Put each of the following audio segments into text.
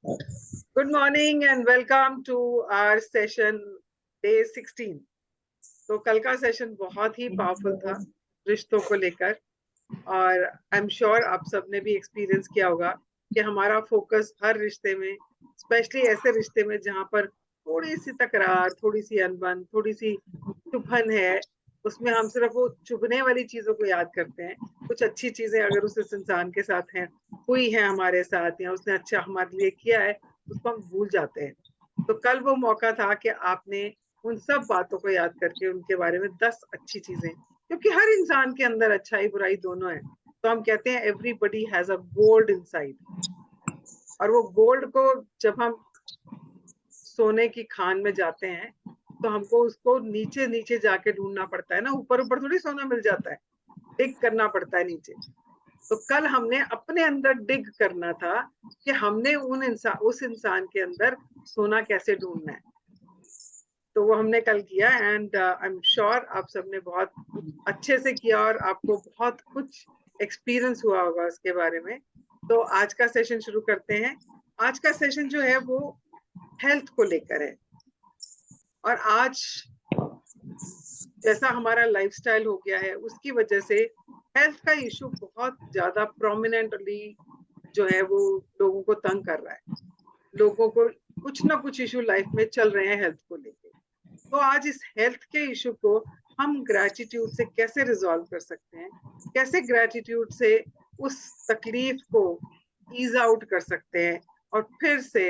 Good morning and welcome to our session day 16. तो कल का सेशन बहुत ही पावरफुल था रिश्तों को लेकर, और आई एम श्योर आप सबने भी एक्सपीरियंस किया होगा कि हमारा फोकस हर रिश्ते में, स्पेशली ऐसे रिश्ते में जहाँ पर थोड़ी सी तकरार, थोड़ी सी अनबन, थोड़ी सी चुभन है, उसमें हम सिर्फ वो चुभने वाली चीजों को याद करते हैं। कुछ अच्छी चीजें अगर उस इंसान के साथ हैं, हुई है हमारे साथ, या उसने अच्छा हमारे लिए किया है, उसको हम भूल जाते हैं। तो कल वो मौका था कि आपने उन सब बातों को याद करके उनके बारे में 10 अच्छी चीजें, क्योंकि हर इंसान के अंदर अच्छाई बुराई दोनों है। तो हम कहते हैं everybody has a gold inside, और वो गोल्ड को जब हम सोने की खान में जाते हैं तो हमको उसको नीचे नीचे जाके ढूंढना पड़ता है ना, ऊपर ऊपर थोड़ी सोना मिल जाता है, डिग करना पड़ता है नीचे। तो कल हमने अपने अंदर डिग करना था कि हमने उस इंसान के अंदर सोना कैसे ढूंढना है। तो वो हमने कल किया, एंड आई एम श्योर आप सबने बहुत अच्छे से किया और आपको बहुत कुछ एक्सपीरियंस हुआ होगा उसके बारे में। तो आज का सेशन शुरू करते हैं। आज का सेशन जो है वो हेल्थ को लेकर है, और आज जैसा हमारा लाइफस्टाइल हो गया है उसकी वजह से हेल्थ का इशू बहुत ज्यादा प्रोमिनेंटली जो है वो लोगों को तंग कर रहा है। लोगों को कुछ ना कुछ इशू लाइफ में चल रहे हैं हेल्थ को लेके। तो आज इस हेल्थ के इशू को हम ग्रेटिट्यूड से कैसे रिजॉल्व कर सकते हैं, कैसे ग्रेटिट्यूड से उस तकलीफ को ईज आउट कर सकते हैं और फिर से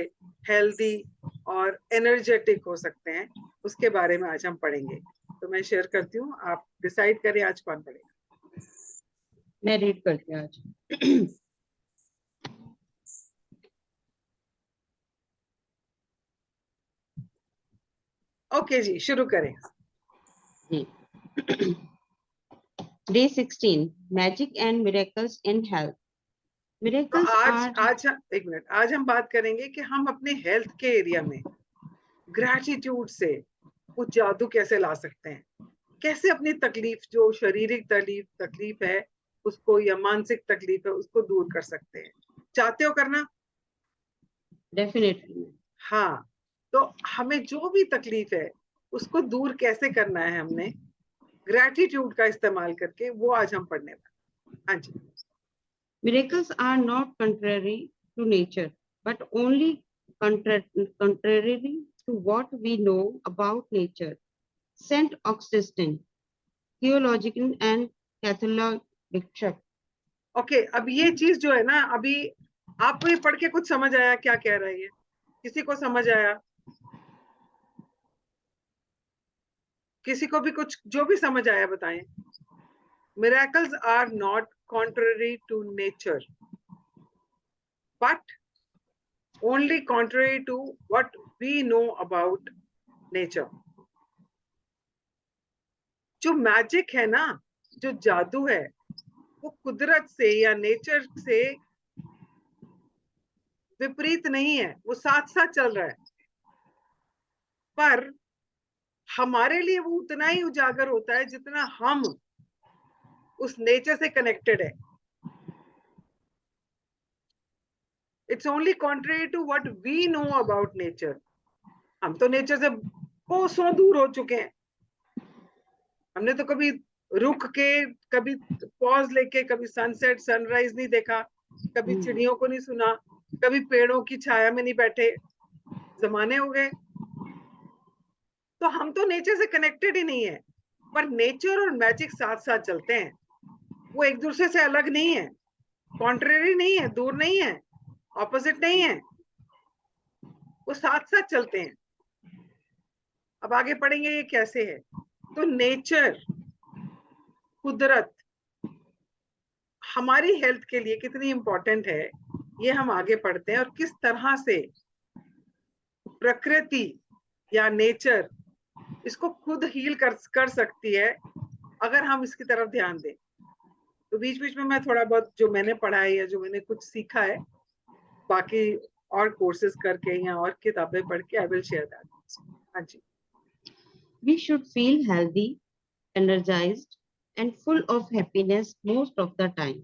हेल्दी और एनर्जेटिक हो सकते हैं, उसके बारे में आज हम पढ़ेंगे। तो मैं शेयर करती हूँ, आप डिसाइड करें आज कौन पढ़ेगा। मैं रीड करती हूँ आज। ओके जी, शुरू करें। जी। Day 16, Magic and Miracles in Health. तो Miracles आज are आज एक मिनट, आज हम बात करेंगे कि हम अपने हेल्थ के एरिया में ग्रेटिट्यूड से वो जादू कैसे ला सकते हैं, कैसे अपनी तकलीफ, जो शारीरिक तकलीफ है उसको, या मानसिक तकलीफ है उसको दूर कर सकते हैं। चाहते हो करना? definitely. हाँ। तो हमें जो भी तकलीफ है उसको दूर कैसे करना है, हमने ग्रेटिट्यूड का इस्तेमाल करके, वो आज हम पढ़ने वाले। हाँ जी। Miracles are not contrary to nature, but only contrary to what we know about nature. Saint Augustine, theologian and Catholic bishop. Okay, अब ये चीज जो है ना, अभी आपको ये पढ़ के कुछ समझ आया क्या कह रहा है ये? किसी को समझ आया? किसी को भी कुछ जो भी समझ आया बताएं। Miracles are not contrary to nature, but only contrary to what we know about nature. जो मैजिक है ना, जो जादू है, वो कुदरत से या नेचर से विपरीत नहीं है, वो साथ साथ चल रहा है। पर हमारे लिए वो उतना ही उजागर होता है जितना हम उस नेचर से कनेक्टेड है। It's only contrary to what we know about nature. हम तो नेचर से कोसों दूर हो चुके हैं। हमने तो कभी रुक के, कभी पॉज लेके, कभी सनसेट सनराइज नहीं देखा, कभी चिड़ियों को नहीं सुना, कभी पेड़ों की छाया में नहीं बैठे। जमाने हो गए। तो हम तो नेचर से कनेक्टेड ही नहीं है। पर नेचर और मैजिक साथ साथ चलते हैं, वो एक दूसरे से अलग नहीं है, कॉन्ट्रेरी नहीं है, दूर नहीं है, ऑपोजिट नहीं है, वो साथ साथ चलते हैं। अब आगे पढ़ेंगे ये कैसे है। तो नेचर, कुदरत हमारी हेल्थ के लिए कितनी इंपॉर्टेंट है, ये हम आगे पढ़ते हैं, और किस तरह से प्रकृति या नेचर इसको खुद हील कर सकती है अगर हम इसकी तरफ ध्यान दें। तो बीच बीच में मैं थोड़ा बहुत जो मैंने पढ़ा है या जो मैंने कुछ सीखा है, बाकी और कोर्सेज करके या और किताबें पढ़ के, आई विल शेयर दैट। हाँ जी। We should feel healthy, energized, and full of happiness most of the time,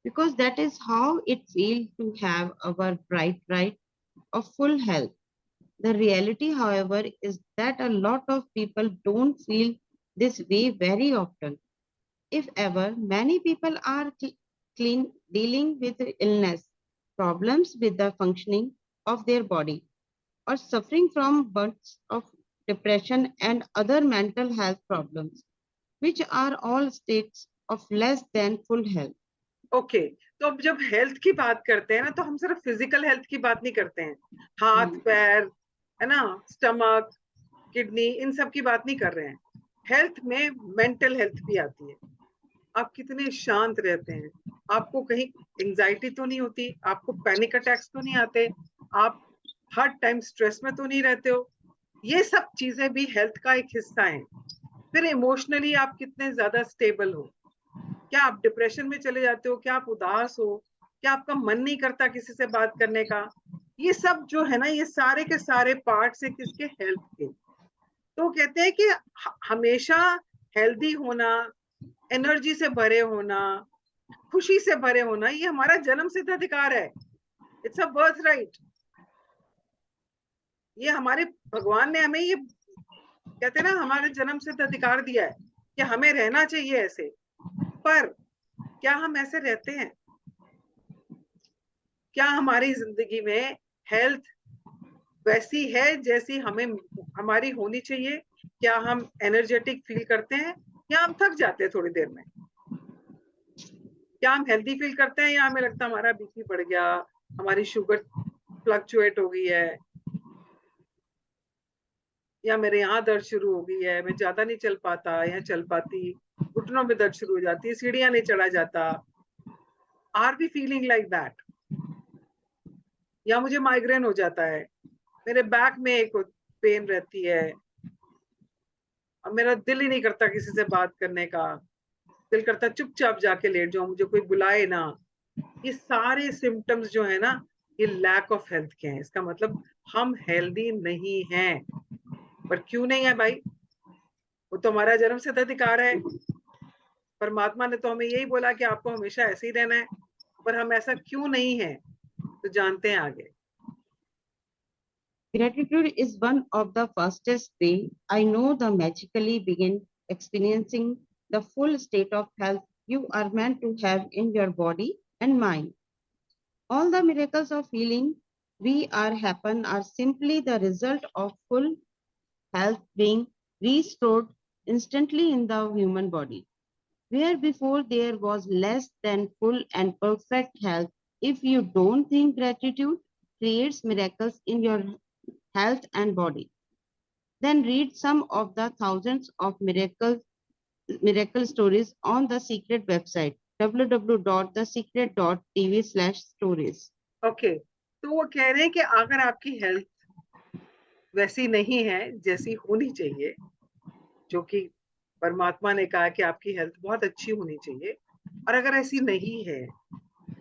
because that is how it feels to have our bright of full health. The reality, however, is that a lot of people don't feel this way very often. If ever, many people are dealing with illness, problems with the functioning of their body, or suffering from bouts of depression and other mental health problems, which are all states of less than full health. Okay तो अब जब health की बात करते हैं ना, तो हम सिर्फ फिजिकल हेल्थ की बात नहीं करते हैं, हाथ पैर है ना, स्टमक, किडनी, इन सब की बात नहीं कर रहे हैं. हेल्थ में मेंटल हेल्थ भी आती है. आप कितने शांत रहते हैं, आपको कहीं एंजाइटी तो नहीं होती, आपको पैनिक अटैक्स तो नहीं आते, आप हर टाइम स्ट्रेस में तो नहीं रहते हो. ये सब चीजें भी हेल्थ का एक हिस्सा है. फिर इमोशनली आप कितने ज्यादा स्टेबल हो, क्या आप डिप्रेशन में चले जाते हो, क्या आप उदास हो, क्या आपका मन नहीं करता किसी से बात करने का. ये सब जो है ना, ये सारे के सारे पार्ट्स है किसके, हेल्थ के. तो कहते हैं कि हमेशा हेल्दी होना, एनर्जी से भरे होना, खुशी से भरे होना, ये हमारा जन्म सिद्ध अधिकार है. It's a birth right. ये हमारे भगवान ने हमें ये कहते हैं ना, हमारे जन्म सिद्ध अधिकार दिया है कि हमें रहना चाहिए ऐसे. पर क्या हम ऐसे रहते हैं? क्या हमारी जिंदगी में हेल्थ वैसी है जैसी हमें हमारी होनी चाहिए? क्या हम एनर्जेटिक फील करते हैं या हम थक जाते हैं थोड़ी देर में? क्या हम हेल्दी फील करते हैं या हमें लगता है हमारा बीपी बढ़ गया, हमारी शुगर फ्लक्चुएट हो गई है, या मेरे यहाँ दर्द शुरू हो गई है, मैं ज्यादा नहीं चल पाता या चल पाती, घुटनों में दर्द शुरू हो जाती है, सीढ़ियां नहीं चढ़ा जाता. Are we feeling like that? या मुझे माइग्रेन हो जाता है, मेरे बैक में एक पेन रहती है, और मेरा दिल ही नहीं करता किसी से बात करने का, दिल करता चुपचाप जाके लेट जाऊं, मुझे कोई बुलाए ना. ये सारे सिम्टम्स जो है ना, ये लैक ऑफ हेल्थ के हैं. इसका मतलब हम हेल्दी नहीं हैं. पर क्यों नहीं है भाई? वो तो हमारा जन्म सिद्ध अधिकार है. परमात्मा ने तो हमें यही बोला कि आपको हमेशा ऐसे ही रहना है. पर हम ऐसा क्यों नहीं है, तो जानते हैं आगे. Gratitude is one of the fastest way I know the magically begin experiencing the full state of health you are meant to have in your body and mind. All the miracles of healing we are happen are simply the result of full health being restored instantly in the human body. Where before there was less than full and perfect health, if you don't think gratitude creates miracles in your health and body, then read some of the thousands of miracle stories on the Secret website www.thesecret.tv/stories. Okay तो वो कह रहे हैं कि अगर आपकी health वैसी नहीं है जैसी होनी चाहिए, जो कि परमात्मा ने कहा कि आपकी हेल्थ बहुत अच्छी होनी चाहिए, और अगर ऐसी नहीं है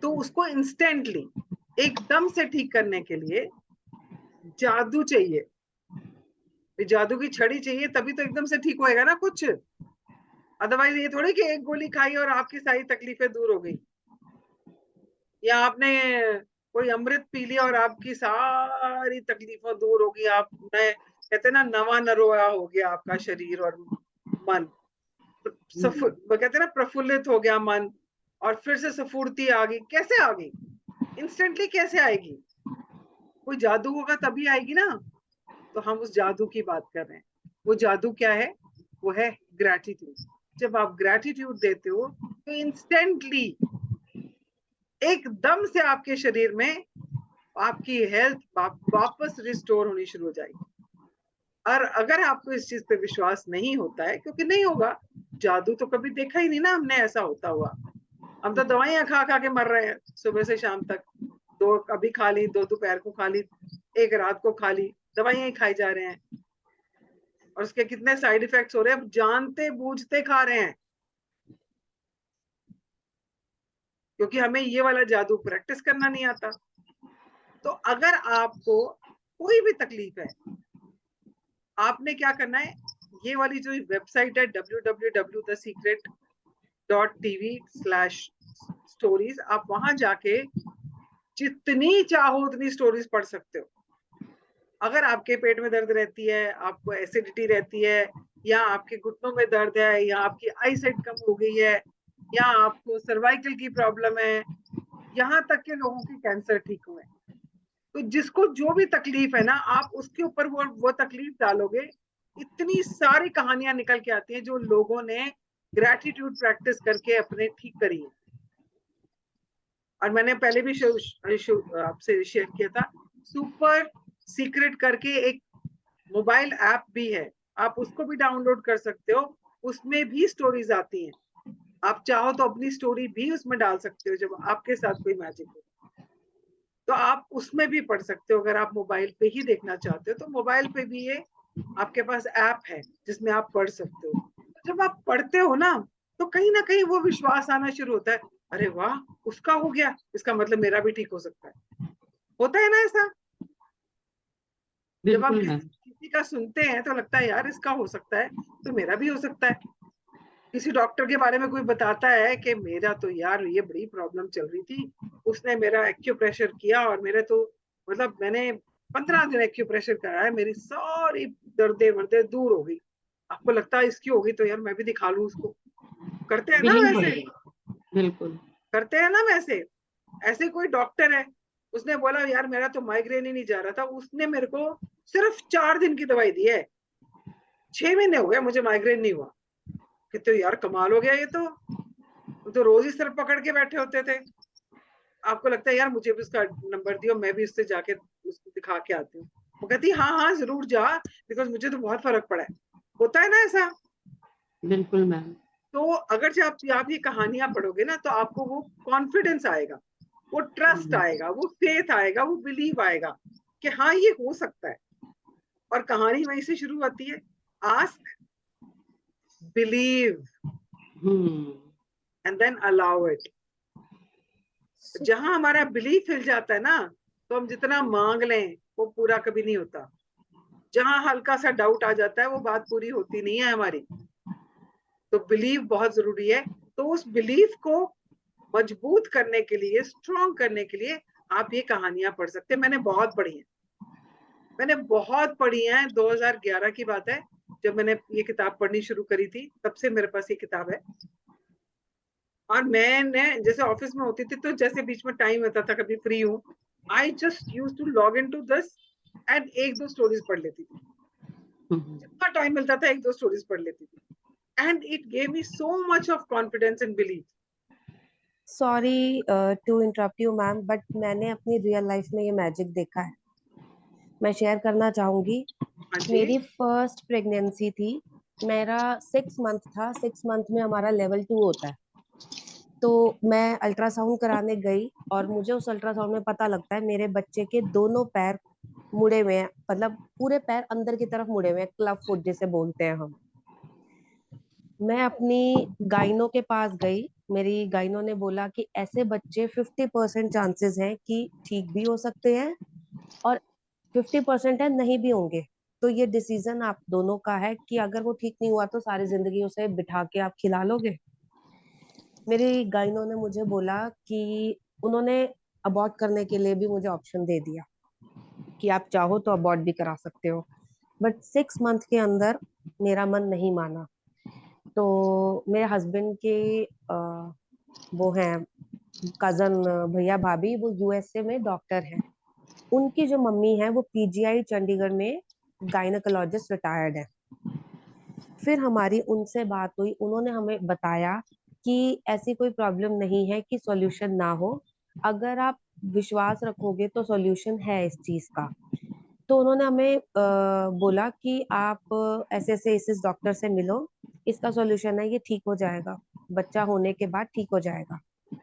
तो उसको इंस्टेंटली एकदम से ठीक करने के लिए जादू चाहिए. जादू की छड़ी चाहिए, तभी तो एकदम से ठीक होएगा ना कुछ. अदरवाइज ये थोड़ी कि एक गोली खाई और आपकी सारी तकलीफें दूर हो गई, या आपने कोई अमृत पी लिया और आपकी सारी तकलीफें दूर हो गई, आप नए कहते ना नवा नरोया हो गया आपका शरीर और मन. कहते ना प्रफुल्लित हो गया मन, और फिर से स्फूर्ति आ गई. कैसे आ गई? इंस्टेंटली कैसे आएगी? कोई जादू होगा तभी आएगी ना. तो हम उस जादू की बात कर रहे हैं. वो जादू क्या है? वो है ग्रैटिट्यूड. जब आप ग्रैटिट्यूड देते हो तो इंस्टेंटली एकदम से आपके शरीर में आपकी हेल्थ वापस रिस्टोर होनी शुरू हो जाएगी. और अगर आपको इस चीज पे विश्वास नहीं होता है, क्योंकि नहीं होगा, जादू तो कभी देखा ही नहीं ना हमने ऐसा होता हुआ. हम तो दवाइयां खा खा के मर रहे हैं सुबह से शाम तक. दो अभी खा ली, दो दोपहर को खा ली, एक रात को खा ली, दवाइयां ही खाई जा रहे हैं, और उसके कितने साइड इफेक्ट्स हो रहे हैं, जानते बूझते खा रहे हैं. क्योंकि हमें ये वाला जादू प्रैक्टिस करना नहीं आता. तो अगर आपको कोई भी तकलीफ है, आपने क्या करना है, ये वाली जो वेबसाइट है www.thesecret.tv/stories, आप वहां जाके जितनी चाहो उतनी स्टोरीज पढ़ सकते हो. अगर आपके पेट में दर्द रहती है, आपको एसिडिटी रहती है, या आपके घुटनों में दर्द है, या आपकी आई साइट कम हो गई है, या आपको सर्वाइकल की प्रॉब्लम है, यहाँ तक के लोगों की कैंसर ठीक हुए। तो जिसको जो भी तकलीफ है ना, आप उसके ऊपर वो तकलीफ डालोगे, इतनी सारी कहानियां निकल के आती हैं जो लोगों ने ग्रेटिट्यूड प्रैक्टिस करके अपने ठीक करी है। और मैंने पहले भी आपसे शेयर किया था, सुपर सीक्रेट करके एक मोबाइल ऐप भी है, आप उसको भी डाउनलोड कर सकते हो। उसमें भी स्टोरीज आती हैं, आप चाहो तो अपनी स्टोरी भी उसमें डाल सकते हो जब आपके साथ कोई मैजिक हो। तो आप उसमें भी पढ़ सकते हो, अगर आप मोबाइल पे ही देखना चाहते हो तो मोबाइल पे भी ये आपके पास ऐप है जिसमें आप पढ़ सकते हो। तो जब आप पढ़ते हो ना, तो कहीं ना कहीं वो विश्वास आना शुरू होता है, अरे वाह, उसका हो गया, इसका मतलब मेरा भी ठीक हो सकता है। होता है ना ऐसा? जब आप बिल्कुल मैम। किसी का सुनते हैं तो लगता है यार इसका हो सकता है, तो मेरा भी हो सकता है। किसी डॉक्टर के बारे में कोई बताता है कि मेरा तो यार ये बड़ी प्रॉब्लम चल रही थी, उसने मेरा एक्यूप्रेशर किया और मेरे तो मतलब मैंने 15 दिन एक्यूप्रेशर कराया, मेरी सारी दर्दे वर्दे दूर हो गई। आपको लगता है इसकी होगी तो यार मैं भी दिखा लूं उसको। करते हैं ना बिलीव वैसे? होएगा। बिल्कुल। करते हैं ना वैसे? ऐसे कोई डॉक्टर है, उसने बोला यार मेरा तो माइग्रेन ही नहीं जा रहा था, उसने मेरे को सिर्फ 4 दिन की दवाई दी है, 6 महीने हो गए मुझे माइग्रेन नहीं हुआ। कहते हो यार कमाल हो गया, ये तो रोज ही सर पकड़ के बैठे होते थे। आपको लगता है यार मुझे भी उसका नंबर दियो, मैं भी उससे जाके उसको दिखा के आती हूँ। वो कहती हाँ हाँ जरूर जा, बिकॉज मुझे तो बहुत फर्क पड़ा है। होता है ना ऐसा? बिल्कुल मैम। तो अगर जब आप ये कहानियां पढ़ोगे ना, तो आपको वो कॉन्फिडेंस आएगा, वो ट्रस्ट आएगा, वो फेथ आएगा, वो बिलीव आएगा कि हाँ ये हो सकता है। और कहानी वहीं से शुरू होती है, ask, believe hmm. And then allow it. जहां हमारा बिलीफ हिल जाता है ना, तो हम जितना मांग लें वो पूरा कभी नहीं होता। जहां हल्का सा डाउट आ जाता है वो बात पूरी होती नहीं है हमारी। तो बिलीव बहुत जरूरी है। तो उस बिलीफ को मजबूत करने के लिए, स्ट्रॉन्ग करने के लिए आप ये कहानियां पढ़ सकते हैं। मैंने बहुत पढ़ी हैं, मैंने बहुत पढ़ी हैं। 2011 की बात है जब मैंने ये किताब पढ़नी शुरू करी थी, तब से मेरे पास ये किताब है। और मैंने जैसे ऑफिस में होती थी तो जैसे बीच में टाइम होता था, कभी फ्री हूँ, I just use to log in to this and एक दो स्टोरीज पढ़ लेती थी। जितना टाइम मिलता था एक दो स्टोरीज पढ़ लेती थी, and it gave me so much of confidence and believe. Sorry to interrupt you ma'am, but मैंने अपनी रियल लाइफ में ये मैजिक देखा है, मैं शेयर करना चाहूंगी। हाँ जी। मेरी फर्स्ट प्रेगनेंसी थी, मेरा 6 मंथ था। 6 मंथ में हमारा लेवल 2 होता है। तो मैं अल्ट्रासाउंड कराने गई और मुझे उस अल्ट्रासाउंड में पता लगता है मेरे बच्चे के दोनों पैर मुड़े हुए हैं, मतलब पूरे पैर अंदर की तरफ मुड़े हुए हैं, क्लब फुट जिसे बोलते हैं हम। मैं अपनी गाइनो के पास गई, मेरी गाइनो ने बोला कि ऐसे बच्चे 50% चांसेस हैं कि ठीक भी हो सकते हैं और 50% है नहीं भी होंगे। तो ये डिसीजन आप दोनों का है कि अगर वो ठीक नहीं हुआ तो सारी जिंदगी उसे बिठा के आप खिला लोगे। मेरी गाइनो ने मुझे बोला कि उन्होंने अबॉर्ट करने के लिए भी मुझे ऑप्शन दे दिया कि आप चाहो तो अबॉर्ट भी करा सकते हो। बट 6 मंथ के अंदर मेरा मन नहीं माना। तो मेरे हस्बैंड के वो हैं कजन, भैया भाभी, वो यूएसए में डॉक्टर हैं। उनकी जो मम्मी है वो पीजीआई चंडीगढ़ में गायनेकोलॉजिस्ट रिटायर्ड है। फिर हमारी उनसे बात हुई, उन्होंने हमें बताया कि ऐसी कोई प्रॉब्लम नहीं है कि सॉल्यूशन ना हो, अगर आप विश्वास रखोगे तो सॉल्यूशन है इस चीज का। तो उन्होंने हमें बोला कि आप ऐसे ऐसे इस डॉक्टर से मिलो, इसका सॉल्यूशन है, ये ठीक हो जाएगा, बच्चा होने के बाद ठीक हो जाएगा।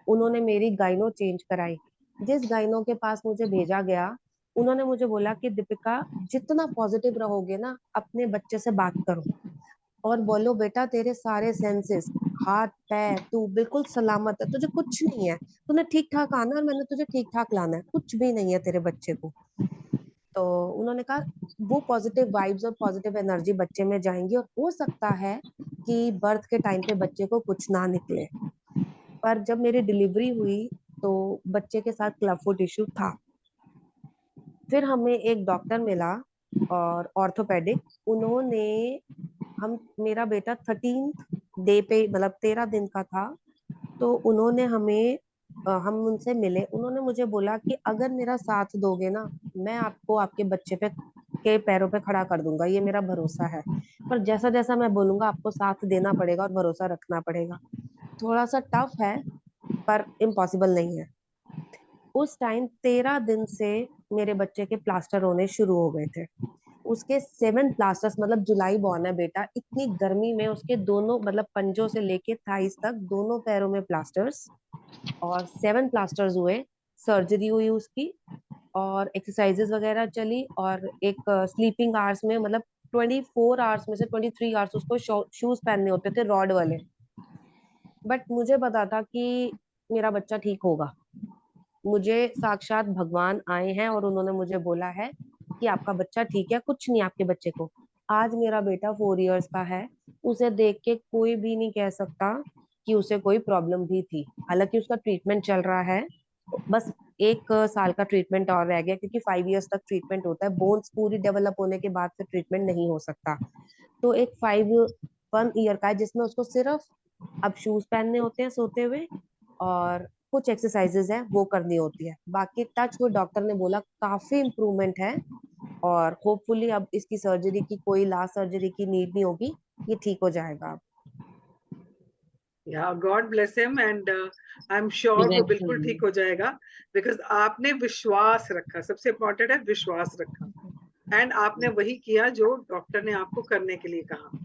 उन्होंने मेरी गाइनो चेंज कराई। जिस गाइनो के पास मुझे भेजा गया, उन्होंने मुझे बोला कि दीपिका, जितना पॉजिटिव रहोगे ना, अपने बच्चे से बात करो और बोलो बेटा तेरे सारे सेंसेस, हाथ पैर, तू बिल्कुल सलामत है, तुझे कुछ नहीं है, तूने ठीक ठाक आना और मैंने तुझे ठीक ठाक लाना है, कुछ भी नहीं है तेरे बच्चे को। तो उन्होंने कहा वो पॉजिटिव वाइब्स और पॉजिटिव एनर्जी बच्चे में जाएंगी और हो सकता है कि बर्थ के टाइम पे बच्चे को कुछ ना निकले। पर जब मेरी डिलीवरी हुई तो बच्चे के साथ क्लब फुट इश्यू था। फिर हमें एक डॉक्टर मिला और ऑर्थोपेडिक, उन्होंने मेरा बेटा 13 डे पे, मतलब 13 दिन का था, तो उन्होंने हम उनसे मिले, उन्होंने मुझे बोला कि अगर मेरा साथ दोगे ना, मैं आपको आपके बच्चे के पैरों पे खड़ा कर दूंगा, ये मेरा भरोसा है। पर जैसा जैसा मैं बोलूंगा आपको साथ देना पड़ेगा और भरोसा रखना पड़ेगा। थोड़ा सा टफ है, पर इम्पॉसिबल नहीं है। उस टाइम 13 दिन से मेरे बच्चे के प्लास्टर होने शुरू हो गए थे। उसके 7 प्लास्टर्स, मतलब जुलाई बॉर्न है बेटा, इतनी गर्मी में उसके दोनों, मतलब पंजों से लेके थाइस तक दोनों पैरों में प्लास्टर्स, और 7 प्लास्टर्स हुए। सर्जरी हुई उसकी, और एक्सरसाइजेस वगैरह चली, और एक स्लीपिंग आवर्स में, मतलब 24 आवर्स में से 23 आवर्स उसको शूज पहनने होते थे रॉड वाले। बट मुझे पता था कि मेरा बच्चा ठीक होगा। मुझे साक्षात भगवान आए हैं और उन्होंने मुझे बोला है कि आपका बच्चा ठीक है, कुछ नहीं आपके बच्चे को। आज मेरा बेटा 4 इयर्स का है। उसे देख के कोई भी नहीं कह सकता कि उसे कोई प्रॉब्लम भी थी। हालांकि उसका ट्रीटमेंट चल रहा है, बस 1 साल का ट्रीटमेंट और रह गया, क्योंकि 5 इयर्स तक ट्रीटमेंट होता है। बोन्स पूरी डेवलप होने के बाद से ट्रीटमेंट नहीं हो सकता। तो एक 1 ईयर का है, जिसमें उसको सिर्फ अब शूज पहनने होते हैं सोते हुए, और कुछ एक्सरसाइजेज है वो करनी होती है। बाकी टच वो डॉक्टर ने बोला काफी इम्प्रूवमेंट है, और होपफुली अब इसकी सर्जरी की, कोई लास्ट सर्जरी की नीड नहीं होगी, ये ठीक हो जाएगा अब। Yeah, God bless him and I'm sure वो बिल्कुल Exactly. ठीक हो जाएगा, because आपने विश्वास रखा, सबसे इम्पोर्टेंट है विश्वास रखा, एंड आपने वही किया जो डॉक्टर ने आपको करने के लिए कहा।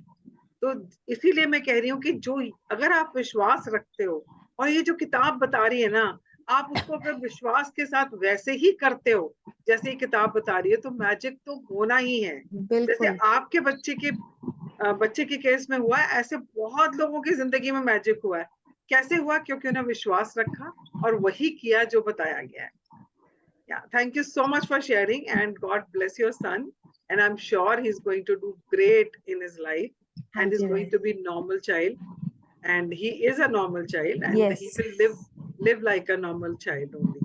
तो इसीलिए मैं कह रही हूँ कि जो, अगर आप विश्वास रखते हो, और ये जो किताब बता रही है ना, आप उसको अगर विश्वास के साथ वैसे ही करते हो जैसे ये किताब बता रही है, तो मैजिक तो होना ही है। जैसे बिल्कुल। आपके बच्चे के केस में हुआ है, ऐसे बहुत लोगों की जिंदगी में मैजिक हुआ है। कैसे हुआ? क्योंकि उन्हें विश्वास रखा और वही किया जो बताया गया है। Yeah, thank you so much for sharing, and God bless your son, and I'm sure he's going to do great in his life, हाँ and he's जी going ma'am. to be normal child, and he is a normal child, and yes. he will live like a normal child only.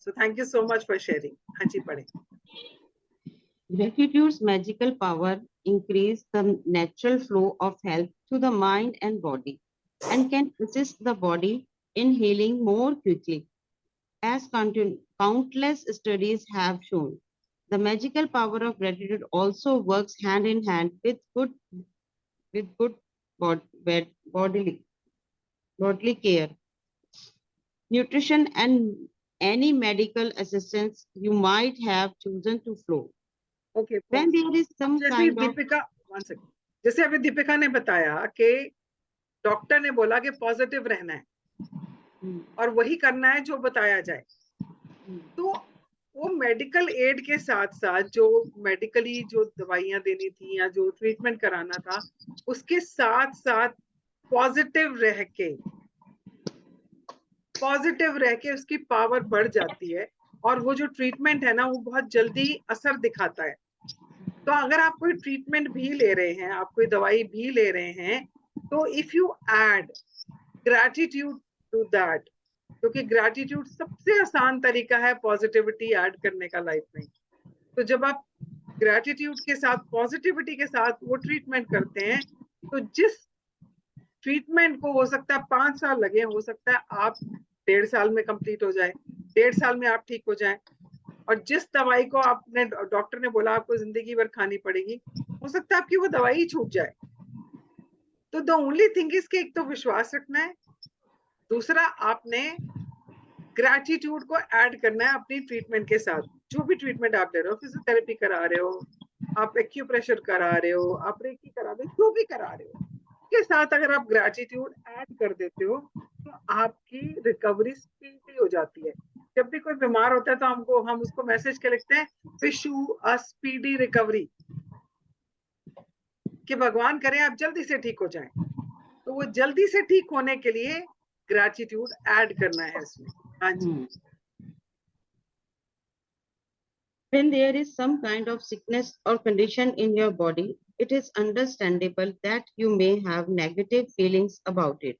So thank you so much for sharing. Haji Pade. Gratitude's magical power increase the natural flow of health to the mind and body and can assist the body in healing more quickly. As countless studies have shown, the magical power of gratitude also works hand in hand with good bodily care, nutrition, and any medical assistance you might have chosen to flow. Okay, When pause. there is अब some जैसे kind of Deepika, one second, जैसे अभी दीपिका ने बताया कि doctor ने बोला कि पॉजिटिव रहना है और वही करना है जो बताया जाए, तो वो मेडिकल एड के साथ साथ जो मेडिकली जो दवाइयां देनी थी या जो ट्रीटमेंट कराना था, उसके साथ साथ पॉजिटिव रह के उसकी पावर बढ़ जाती है, और वो जो ट्रीटमेंट है ना, वो बहुत जल्दी असर दिखाता है। तो अगर आप कोई ट्रीटमेंट भी ले रहे हैं, आप कोई दवाई भी ले रहे हैं, तो if you add gratitude to that, क्योंकि ग्रैटिट्यूड सबसे आसान तरीका है पॉजिटिविटी ऐड करने का लाइफ में। तो जब आप ग्रैटिट्यूड के साथ, पॉजिटिविटी के साथ वो ट्रीटमेंट करते हैं, तो जिस ट्रीटमेंट को हो सकता है 5 साल लगे, हो सकता है आप 1.5 साल में कंप्लीट हो जाए, 1.5 साल में आप ठीक हो जाए। और जिस दवाई को आपने, डॉक्टर ने बोला आपको जिंदगी भर खानी पड़ेगी, हो सकता है आपकी वो दवाई ही छूट जाए। तो द ओनली थिंग इज कि एक तो विश्वास रखना है, दूसरा आपने ग्रैटिट्यूड को ऐड करना है अपनी ट्रीटमेंट के साथ। जो भी ट्रीटमेंट आप ले रहे हो, फिजियोथेरेपी करा रहे हो, आप एक्यूप्रेशर करा रहे हो, आप रेकी करा रहे हो, जो भी करा रहे हो, के साथ अगर आप ग्रैटिट्यूड ऐड कर देते हो, तो आपकी रिकवरी स्पीडी हो जाती है। जब भी कोई बीमार होता है तो हम उसको मैसेज के लिखते हैं, wish you a speedy recovery, कि भगवान करे आप जल्दी से ठीक हो जाएं। तो वो जल्दी से ठीक होने के लिए ग्रैटिट्यूड ऐड करना है इसमें। हाँ जी। When there is some kind of sickness or condition in your body, it is understandable that you may have negative feelings about it,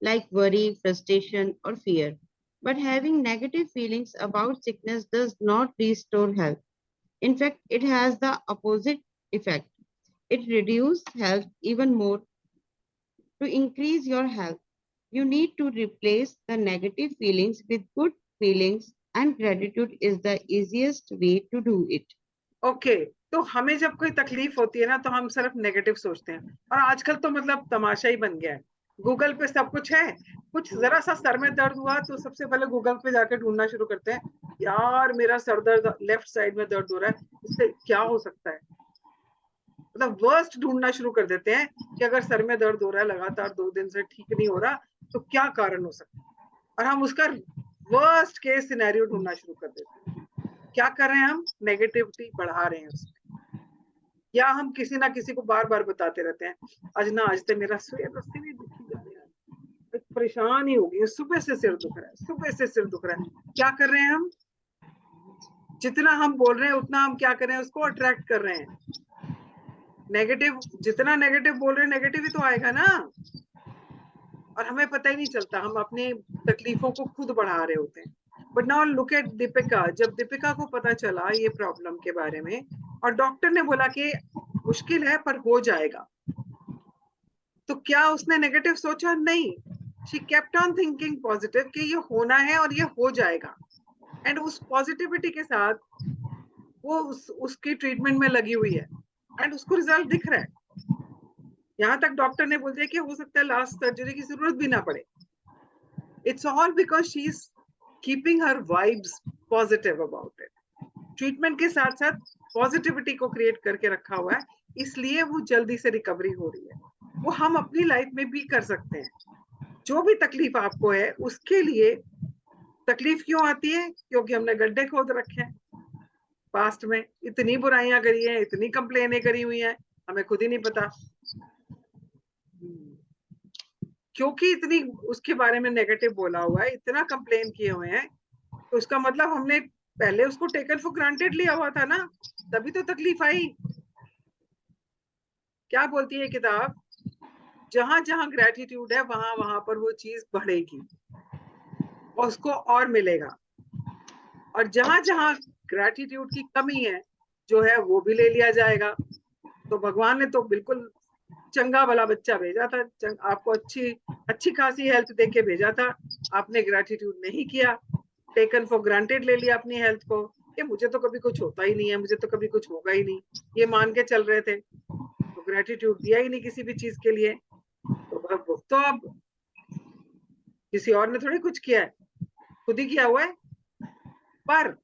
like worry, frustration, or fear. But having negative feelings about sickness does not restore health. In fact, it has the opposite effect. It reduces health even more. To increase your health, you need to replace the negative feelings with good feelings, and gratitude is the easiest way to do it. Okay तो हमें जब कोई तकलीफ होती है ना तो हम सिर्फ नेगेटिव सोचते हैं, और आजकल तो मतलब तमाशा ही बन गया है। गूगल पे सब कुछ है, कुछ जरा सा सर में दर्द हुआ तो सबसे पहले गूगल पे जाके ढूंढना शुरू करते हैं, यार मेरा सर दर्द लेफ्ट साइड में दर्द हो रहा है, इससे क्या हो सकता है। मतलब वर्स्ट ढूंढना शुरू कर देते हैं कि अगर सर में दर्द हो रहा है लगातार 2 दिन से ठीक नहीं हो रहा तो क्या कारण हो सकता है, और हम उसका वर्स्ट केस सिनेरियो ढूंढना शुरू कर देते हैं। क्या कर रहे हैं हम, नेगेटिविटी बढ़ा रहे हैं उसमें, या हम किसी ना किसी को बार बार बताते रहते हैं, आज तो मेरा सिर ही दुखी जा रहा है, परेशान ही हो गई, सुबह से सिर दुख रहा है, सुबह से सिर दुख रहा है। क्या कर रहे हैं हम, जितना हम बोल रहे हैं उतना हम क्या कर रहे हैं, उसको अट्रैक्ट कर रहे हैं। नेगेटिव, जितना नेगेटिव बोल रहे हैं नेगेटिव ही तो आएगा ना, और हमें पता ही नहीं चलता, हम अपनी तकलीफों को खुद बढ़ा रहे होते हैं। But now look at Deepika, जब दीपिका को पता चला ये प्रॉब्लम के बारे में और डॉक्टर ने बोला कि मुश्किल है पर हो जाएगा, तो क्या उसने नेगेटिव सोचा? नहीं, she kept on thinking positive कि ये होना है और ये हो जाएगा, एंड उस पॉजिटिविटी के साथ वो उसकी ट्रीटमेंट में लगी हुई है एंड उसको रिजल्ट दिख रहा है। यहाँ तक डॉक्टर ने बोल दिया कि हो सकता है लास्ट सर्जरी की जरूरत भी ना पड़े। It's all because she is keeping her vibes positive about it. Treatment के साथ साथ पॉजिटिविटी को क्रिएट करके रखा हुआ है, इसलिए वो जल्दी से रिकवरी हो रही है। वो हम अपनी लाइफ में भी कर सकते हैं। जो भी तकलीफ आपको है उसके लिए, तकलीफ क्यों आती है? क्योंकि हमने गड्ढे खोद रखे हैं पास्ट में, इतनी बुराइयां करी हैं, इतनी कंप्लेनें करी हुई हैं, हमें खुद ही नहीं पता क्योंकि इतनी उसके बारे में नेगेटिव बोला हुआ है, इतना कंप्लेन किए हुए हैं, तो उसका मतलब हमने पहले उसको टेकन फॉर ग्रांटेड लिया हुआ था ना, तभी तो तकलीफ आई। क्या बोलती है किताब, जहां जहां ग्रेटिट्यूड है वहां वहां पर वो चीज बढ़ेगी और उसको और मिलेगा, और जहां जहां ग्रेटिट्यूड की कमी है जो है वो भी ले लिया जाएगा। तो भगवान ने तो बिल्कुल चंगा भला बच्चा भेजा था, आपको अच्छी खासी हेल्थ देके भेजा था, आपने ग्रेटिट्यूड नहीं किया, टेकन फॉर ग्रांटेड ले लिया अपनी हेल्थ को कि मुझे तो कभी कुछ होता ही नहीं है, मुझे तो कभी कुछ होगा ही नहीं, ये मान के चल रहे थे, तो ग्रेटिट्यूड दिया ही नहीं किसी भी चीज के लिए। तो अब किसी और ने थोड़ी कुछ किया है, खुद ही किया हुआ है, पर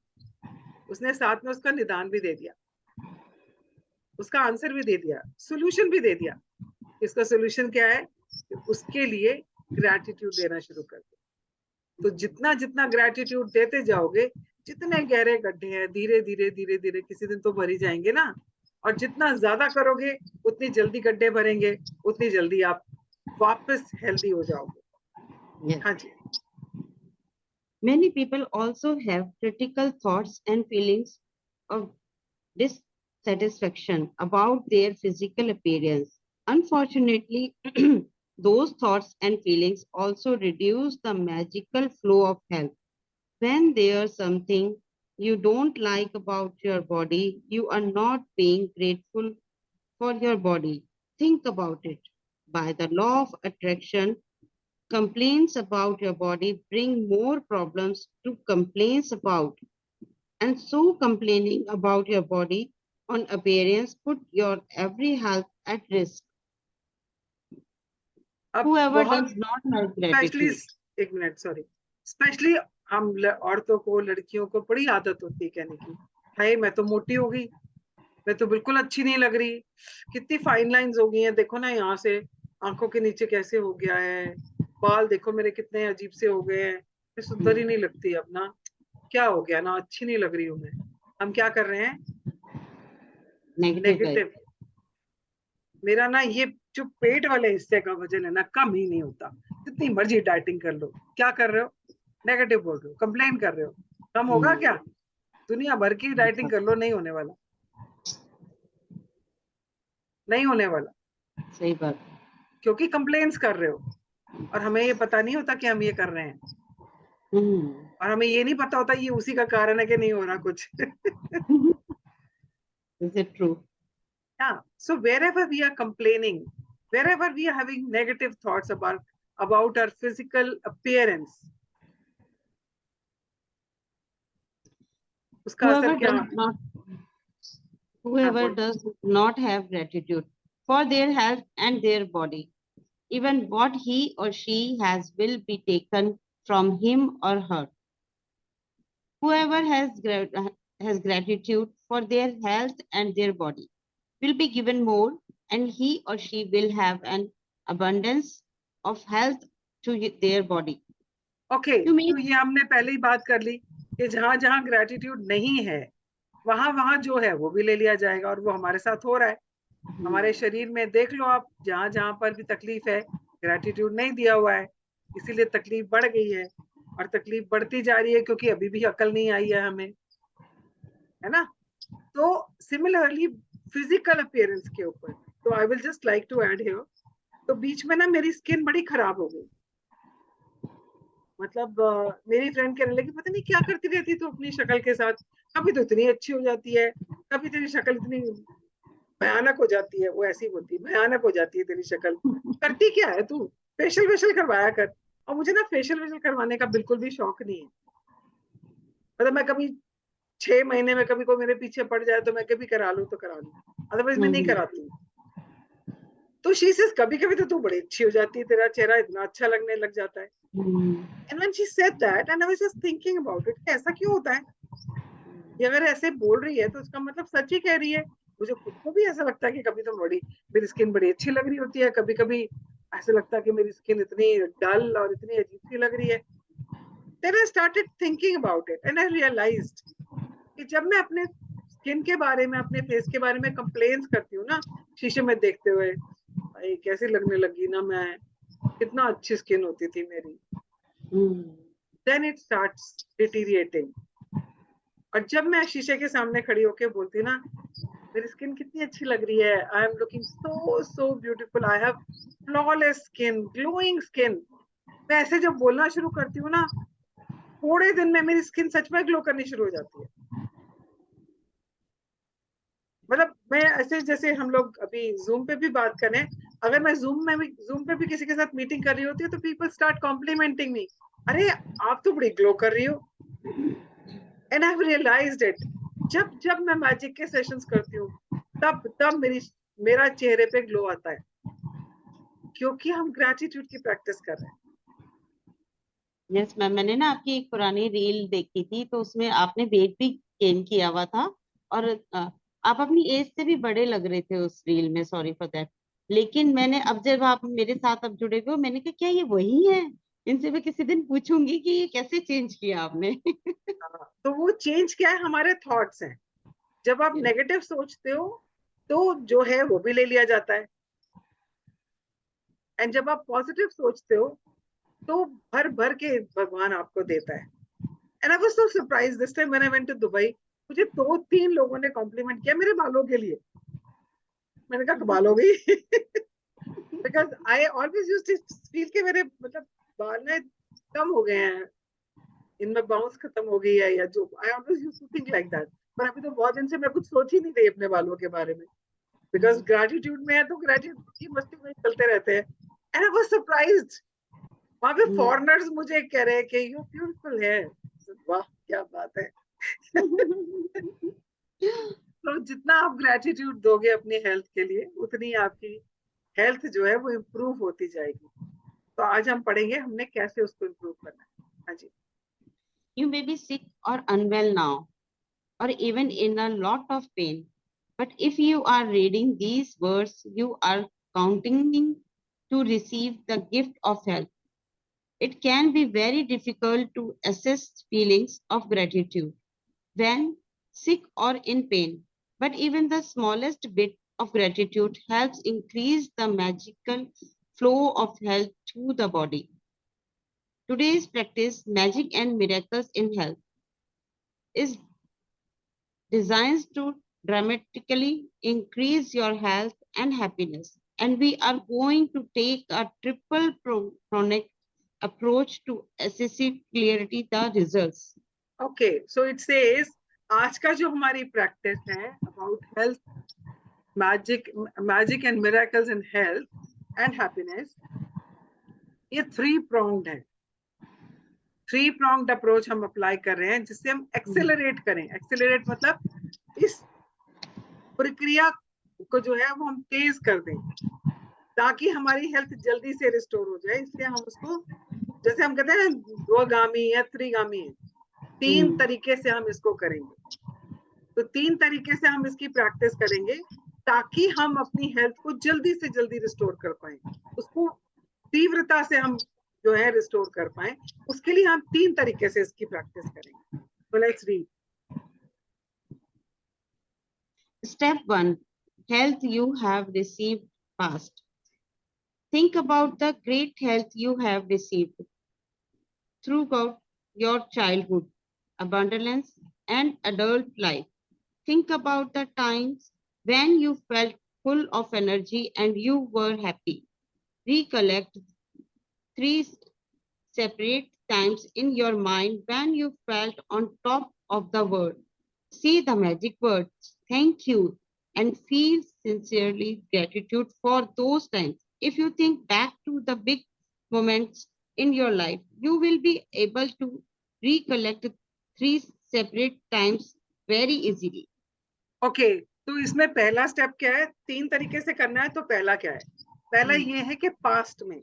उसने साथ में उसका निदान भी दे दिया, उसका आंसर भी दे दिया, सोल्यूशन भी दे दिया। इसका सोल्यूशन क्या है? उसके लिए ग्रेटिट्यूड देना शुरू कर दो। तो जितना जितना ग्रेटिट्यूड देते जाओगे, जितने गहरे गड्ढे हैं धीरे धीरे धीरे धीरे किसी दिन तो भर ही जाएंगे ना, और जितना ज्यादा करोगे उतनी जल्दी गड्ढे भरेंगे, उतनी जल्दी आप वापस हेल्दी हो जाओगे। Yes. हाँ जी। Many people also have critical thoughts and feelings of dissatisfaction about their physical appearance. Unfortunately, those thoughts and feelings also reduce the magical flow of health. When there's something you don't like about your body, you are not being grateful for your body. Think about it. By the law of attraction, complaints about your body bring more problems to complaints about. And so complaining about your body on appearance put your every health at risk. Whoever does not have specially, gratitude. एक minute sorry, specially हम औरतों को, लड़कियों को बड़ी आदत होती है कहने की, हाय मैं तो मोटी हो गई, मैं तो बिल्कुल अच्छी नहीं लग रही, कितनी फाइन लाइंस हो गई हैं, देखो ना यहाँ से आंखों के नीचे कैसे हो गया है, बाल देखो मेरे कितने अजीब से हो गए हैं, मैं सुंदर ही नहीं लगती अब ना, क्या हो गया ना, अच्छी नहीं लग रही हूँ मैं। हम क्या कर रहे हैं? नेगेटिव। मेरा ना ये जो पेट वाले हिस्से का वजन है ना कम ही नहीं होता, जितनी मर्जी डाइटिंग कर लो। क्या कर रहे हो? नेगेटिव बोल रहे हो, कंप्लेन कर रहे हो, कम होगा क्या? दुनिया भर की डाइटिंग कर लो, नहीं होने वाला, नहीं होने वाला। सही बात। क्योंकि कंप्लेन्स कर रहे हो, और हमें ये पता नहीं होता कि हम ये कर रहे हैं, और हमें ये नहीं पता होता ये उसी का कारण है कि नहीं हो रहा कुछ। Is it true? Yeah. So wherever we are complaining, wherever we are having negative thoughts about our physical appearance, उसका असर Whoever क्या? does not हाँ, Whoever बोल. does not have gratitude for their health and their body, even what he or she has will be taken from him or her. Whoever has gratitude for their health and their body will be given more, and he or she will have an abundance of health to their body. Okay, You may तो ये हमने पहले ही बात कर ली कि जहां जहां gratitude नहीं है वहां वहां जो है वो भी ले लिया जाएगा, और वो हमारे साथ हो रहा है. हमारे शरीर में देख लो आप, जहां जहां पर भी तकलीफ है, ग्रेटिट्यूड नहीं दिया हुआ है, इसीलिए तकलीफ बढ़ गई है, और तकलीफ बढ़ती जा रही है क्योंकि अभी भी अकल नहीं आई है हमें, है ना. तो सिमिलरली फिजिकल अपीयरेंस के ऊपर, तो I will just like to add here, तो बीच में ना मेरी स्किन बड़ी खराब हो गई. मतलब मेरी फ्रेंड कहने लगी, पता नहीं क्या करती रहती तू अपनी शक्ल के साथ, कभी तो इतनी अच्छी हो जाती है, कभी तेरी शक्ल इतनी भयानक हो जाती है. वो ऐसी बोलती, भयानक हो जाती है तेरी शक्ल, करती क्या है तू, फेशियल वेशियल करवाया कर. और मुझे ना फेशियल वेशियल करवाने का बिल्कुल भी शौक नहीं है. मतलब मैं कभी 6 महीने में कभी कोई मेरे पीछे पड़ जाए तो मैं कभी करा लूं तो करा लूं, अदरवाइज मैं नहीं कराती. तो शी सेज, कभी कभी तो तू बड़ी अच्छी हो जाती है, तेरा चेहरा इतना अच्छा लगने लग जाता है. And when she said that, and I was just thinking about it, ऐसा क्यों होता है? ये अगर ऐसे बोल रही है तो इसका मतलब सच ही कह रही है. मुझे खुद को भी ऐसा लगता है कि कभी तो मेरी स्किन बड़ी अच्छी लग रही होती है, कभी कभी ऐसा लगता है कि मेरी स्किन इतनी डल और इतनी अजीब सी लग रही है. Then I started thinking about it and I realized कि जब मैं अपने स्किन के बारे में, अपने फेस के बारे में कंप्लेन्स करती हूँ ना, शीशे में देखते हुए, भाई कैसी लगने लगी ना मैं, कितना अच्छी स्किन होती थी मेरी. Then it starts deteriorating. और जब मैं शीशे के सामने खड़ी होके बोलती हूँ ना, मेरी स्किन कितनी अच्छी लग रही है, I am looking so beautiful, I have flawless skin, glowing skin, मैं ऐसे जब बोलना शुरू करती हूँ ना, थोड़े दिन में मेरी स्किन सच में ग्लो करनी शुरू हो जाती है. मतलब मैं ऐसे, जैसे हम लोग अभी जूम पे भी बात करें, अगर मैं जूम पे भी किसी के साथ मीटिंग कर रही होती है तो पीपल स्टार्ट कॉम्प्लीमेंटिंग मी, अरे आप तो बड़ी ग्लो कर रही हो. And I have realised it, जब जब मैं मैजिक के सेशंस करती हूँ तब तब मेरा चेहरे पे ग्लो आता है, क्योंकि हम ग्रेटिट्यूड की प्रैक्टिस कर रहे हैं. यस मैम, मैंने ना आपकी एक पुरानी रील देखी थी, तो उसमें आपने वेट भी गेन किया हुआ था, और आप अपनी एज से भी बड़े लग रहे थे उस रील में, सॉरी फॉर दैट. लेकिन मैंने अब, जब आप मेरे साथ अब जुड़े हुए, मैंने कहा क्या ये वही है, इनसे मैं किसी दिन पूछूंगी कि ये कैसे चेंज किया आपने. तो वो चेंज क्या है, हमारे थॉट्स हैं. जब आप नेगेटिव सोचते हो तो जो है वो भी ले लिया जाता है, एंड जब आप पॉजिटिव सोचते हो तो भर भर के भगवान आपको देता है. And I was so surprised this time when I went to Dubai, मुझे 2-3 लोगों ने कॉम्प्लीमेंट किया मेरे बालों के लिए. मैंने कहा कमाल हो गई. Because I always used to feel कि मेरे मतलब बाल ना कम हो गए हैं, इनमें बाउंस खत्म हो गई है, या जो I always used to think like that. पर अभी तो बहुत दिन से मैं कुछ सोच ही नहीं रही अपने बालों के बारे में, बिकॉज ग्रेटिट्यूड में है तो ग्रेटिट्यूड की मस्ती में चलते रहते हैं. एंड आई वाज सरप्राइज्ड, वहां पे फॉरेनर्स मुझे कह रहे हैं कि यू ब्यूटीफुल है. वाह क्या बात है. तो जितना आप ग्रेटिट्यूड दोगे अपनी हेल्थ के लिए, उतनी आपकी हेल्थ जो है वो इम्प्रूव होती जाएगी. तो आज हम पढ़ेंगे हमने कैसे उसको इम्प्रूव करना है. हाँ जी. You may be sick or unwell now, or even in a lot of pain. But if you are reading these words, you are counting to receive the gift of health. It can be very difficult to assess feelings of gratitude when sick or in pain. But even the smallest bit of gratitude helps increase the magical flow of health to the body. Today's practice, Magic and Miracles in Health, is designed to dramatically increase your health and happiness. And we are going to take a triple chronic approach to assessing clarity the results. Okay, so it says आज का जो हमारी practice है, about health, magic and miracles in health and happiness. ये 3-pronged है. 3-pronged approach हम apply कर रहे हैं जिससे हम एक्सेलरेट करें. एक्सेलरेट मतलब इस प्रक्रिया को जो है वो हम तेज कर दें ताकि हमारी हेल्थ जल्दी से रिस्टोर हो जाए. इसलिए हम उसको, जैसे हम कहते हैं द्विगामी या त्रिगामी है, 3 तरीके से हम इसको करेंगे. तो 3 तरीके से हम इसकी प्रैक्टिस करेंगे ताकि हम अपनी हेल्थ को जल्दी से जल्दी रिस्टोर कर पाए, उसको तीव्रता से हम जो है रिस्टोर कर पाए. उसके लिए हम 3 तरीके से इसकी प्रैक्टिस करेंगे. तो let's read. Step 1. Health you have received past. Think about the great health you have received throughout your childhood, abundance, and adult life. Think about the times when you felt full of energy and you were happy. Recollect 3 separate times in your mind when you felt on top of the world. See the magic words, thank you, and feel sincerely gratitude for those times. If you think back to the big moments in your life, you will be able to recollect 3 separate times very easily. Okay, तो इसमें पहला step क्या है? 3 तरीके से करना है. तो पहला क्या है? पहला ये है कि पास्ट में,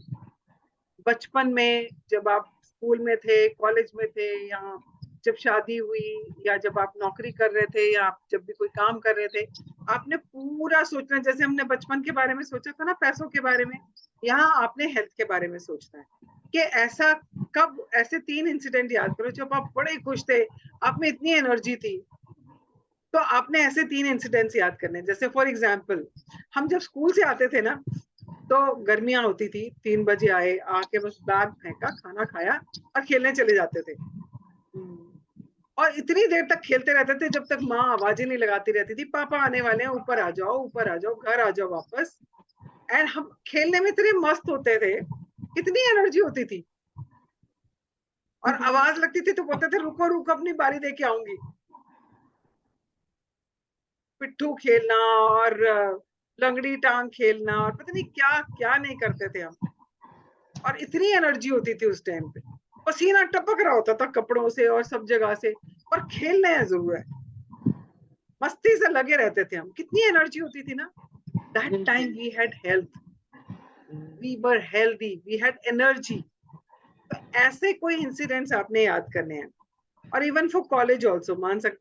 बचपन में, जब आप स्कूल में थे, कॉलेज में थे, या जब शादी हुई, या जब आप नौकरी कर रहे थे, या आप जब भी कोई काम कर रहे थे, आपने पूरा सोचना. जैसे हमने बचपन के बारे में सोचा था ना, पैसों के बारे में, यहाँ आपने हेल्थ के बारे में सोचना है कि ऐसा कब, ऐसे 3 इंसिडेंट याद करो जब आप बड़े खुश थे, आप में इतनी एनर्जी थी. तो आपने ऐसे 3 इंसिडेंट्स याद करने. जैसे फॉर एग्जांपल, हम जब स्कूल से आते थे ना, तो गर्मियां होती थी, 3 बजे आए, आके बस बैग फेंका, खाना खाया और खेलने चले जाते थे. और इतनी देर तक खेलते रहते थे जब तक माँ आवाजें नहीं लगाती रहती थी, पापा आने वाले हैं, ऊपर आ जाओ, ऊपर आ जाओ, घर आ जाओ वापस. एंड हम खेलने में इतने मस्त होते थे, इतनी एनर्जी होती थी, और आवाज लगती थी तो बोलते थे रुको रुको, अपनी बारी दे के आऊंगी. पिट्ठू खेलना और लंगड़ी टांग खेलना और पता नहीं क्या क्या नहीं करते थे हम. और इतनी एनर्जी होती थी उस टाइम पे, पसीना टपक रहा होता था कपड़ों से और सब जगह से, और खेलने जरूर है, मस्ती से लगे रहते थे हम. कितनी एनर्जी होती थी ना. That time we had health, we were healthy, we had energy. तो ऐसे कोई इंसिडेंट्स आपने याद करने हैं. और इवन फॉर कॉलेज ऑल्सो,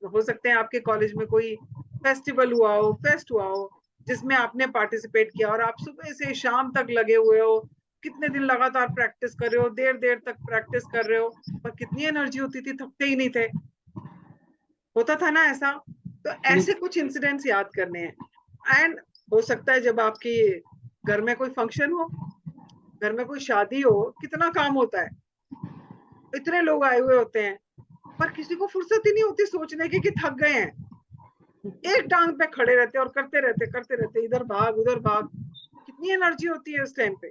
हो सकते हैं आपके कॉलेज में कोई फेस्टिवल हुआ हो, फेस्ट हुआ हो, जिसमें आपने पार्टिसिपेट किया और आप सुबह से शाम तक लगे हुए हो, कितने दिन लगातार प्रैक्टिस कर रहे हो, देर देर तक प्रैक्टिस कर रहे हो, और कितनी एनर्जी होती थी, थकते ही नहीं थे. होता था ना ऐसा. तो ऐसे कुछ इंसिडेंट्स याद करने हैं. एंड हो सकता है जब आपके घर में कोई फंक्शन हो, घर में कोई शादी हो, कितना काम होता है, इतने लोग आए हुए होते हैं, पर किसी को फुर्सत ही नहीं होती सोचने की कि थक गए हैं. एक टांग पे खड़े रहते और करते रहते, इधर भाग उधर भाग. कितनी एनर्जी होती है उस टाइम पे,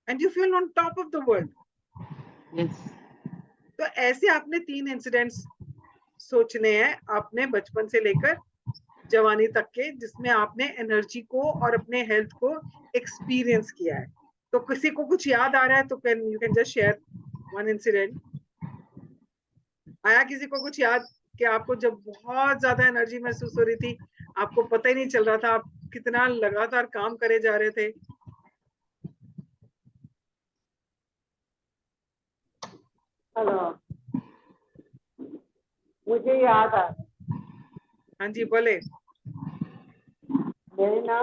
and you feel on top of the world. तो ऐसे आपने 3 इंसिडेंट्स सोचने हैं आपने बचपन से लेकर जवानी तक के, जिसमें आपने एनर्जी को और अपने हेल्थ को एक्सपीरियंस किया है. तो किसी को कुछ याद आ रहा है तो you can just share one incident. आया किसी को कुछ याद कि आपको जब बहुत ज्यादा एनर्जी महसूस हो रही थी, आपको पता ही नहीं चल रहा था आप कितना लगातार काम करे जा रहे थे? हेलो, मुझे याद आ, हाँ जी बोले. मेरे ना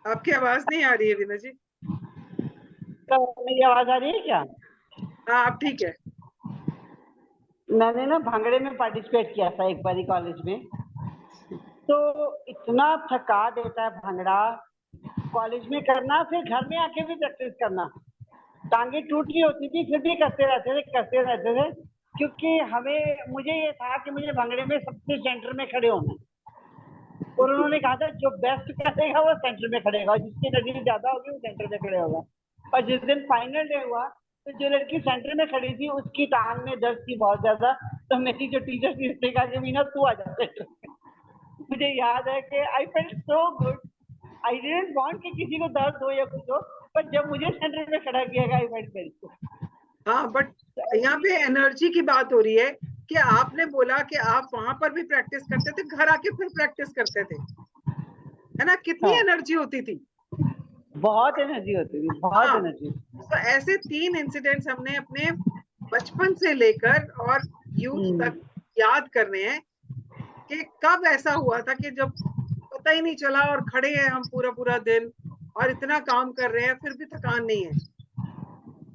आपकी आवाज नहीं आ रही है विनय जी. मेरी आवाज आ रही है क्या? हाँ आप ठीक है. मैंने ना भांगड़े में पार्टिसिपेट किया था एक बारी कॉलेज में. तो इतना थका देता है भांगड़ा, कॉलेज में करना, फिर घर में आके भी प्रैक्टिस करना. टांगे टूट रही होती थी फिर भी करते रहते थे, क्योंकि मुझे ये था कि मुझे भांगड़े में सबसे सेंटर में खड़े होना. और उन्होंने कहा था जो बेस्ट करेगा वो सेंटर में खड़े होगा, जिसकी एनर्जी ज्यादा होगी वो सेंटर में खड़े होगा. और जिस दिन फाइनल डे हुआ तो जो लड़की सेंटर में खड़ी थी उसकी टांग में दर्द थी बहुत ज्यादा, तो मेरी जो टीचर थी उसने कहा कि मीना तू आ जा सेंटर में। मुझे याद है कि I felt so good, I didn't want कि किसी को दर्द हो या कुछ हो, पर जब मुझे सेंटर में खड़ा किया गया आई फेल्ट वेरी गुड। हाँ, बट यहाँ पे एनर्जी की बात हो रही है कि आपने बोला कि आप वहां पर भी प्रैक्टिस करते थे, घर आके फिर प्रैक्टिस करते थे, है ना? कितनी हाँ। एनर्जी होती थी। बहुत एनर्जी होती थी, बहुत हाँ, एनर्जी। तो ऐसे 3 इंसिडेंट्स हमने अपने बचपन से लेकर और यूथ तक याद करने हैं कि कब ऐसा हुआ था कि जब पता ही नहीं चला और खड़े हैं हम पूरा पूरा दिन और इतना काम कर रहे हैं फिर भी थकान नहीं है।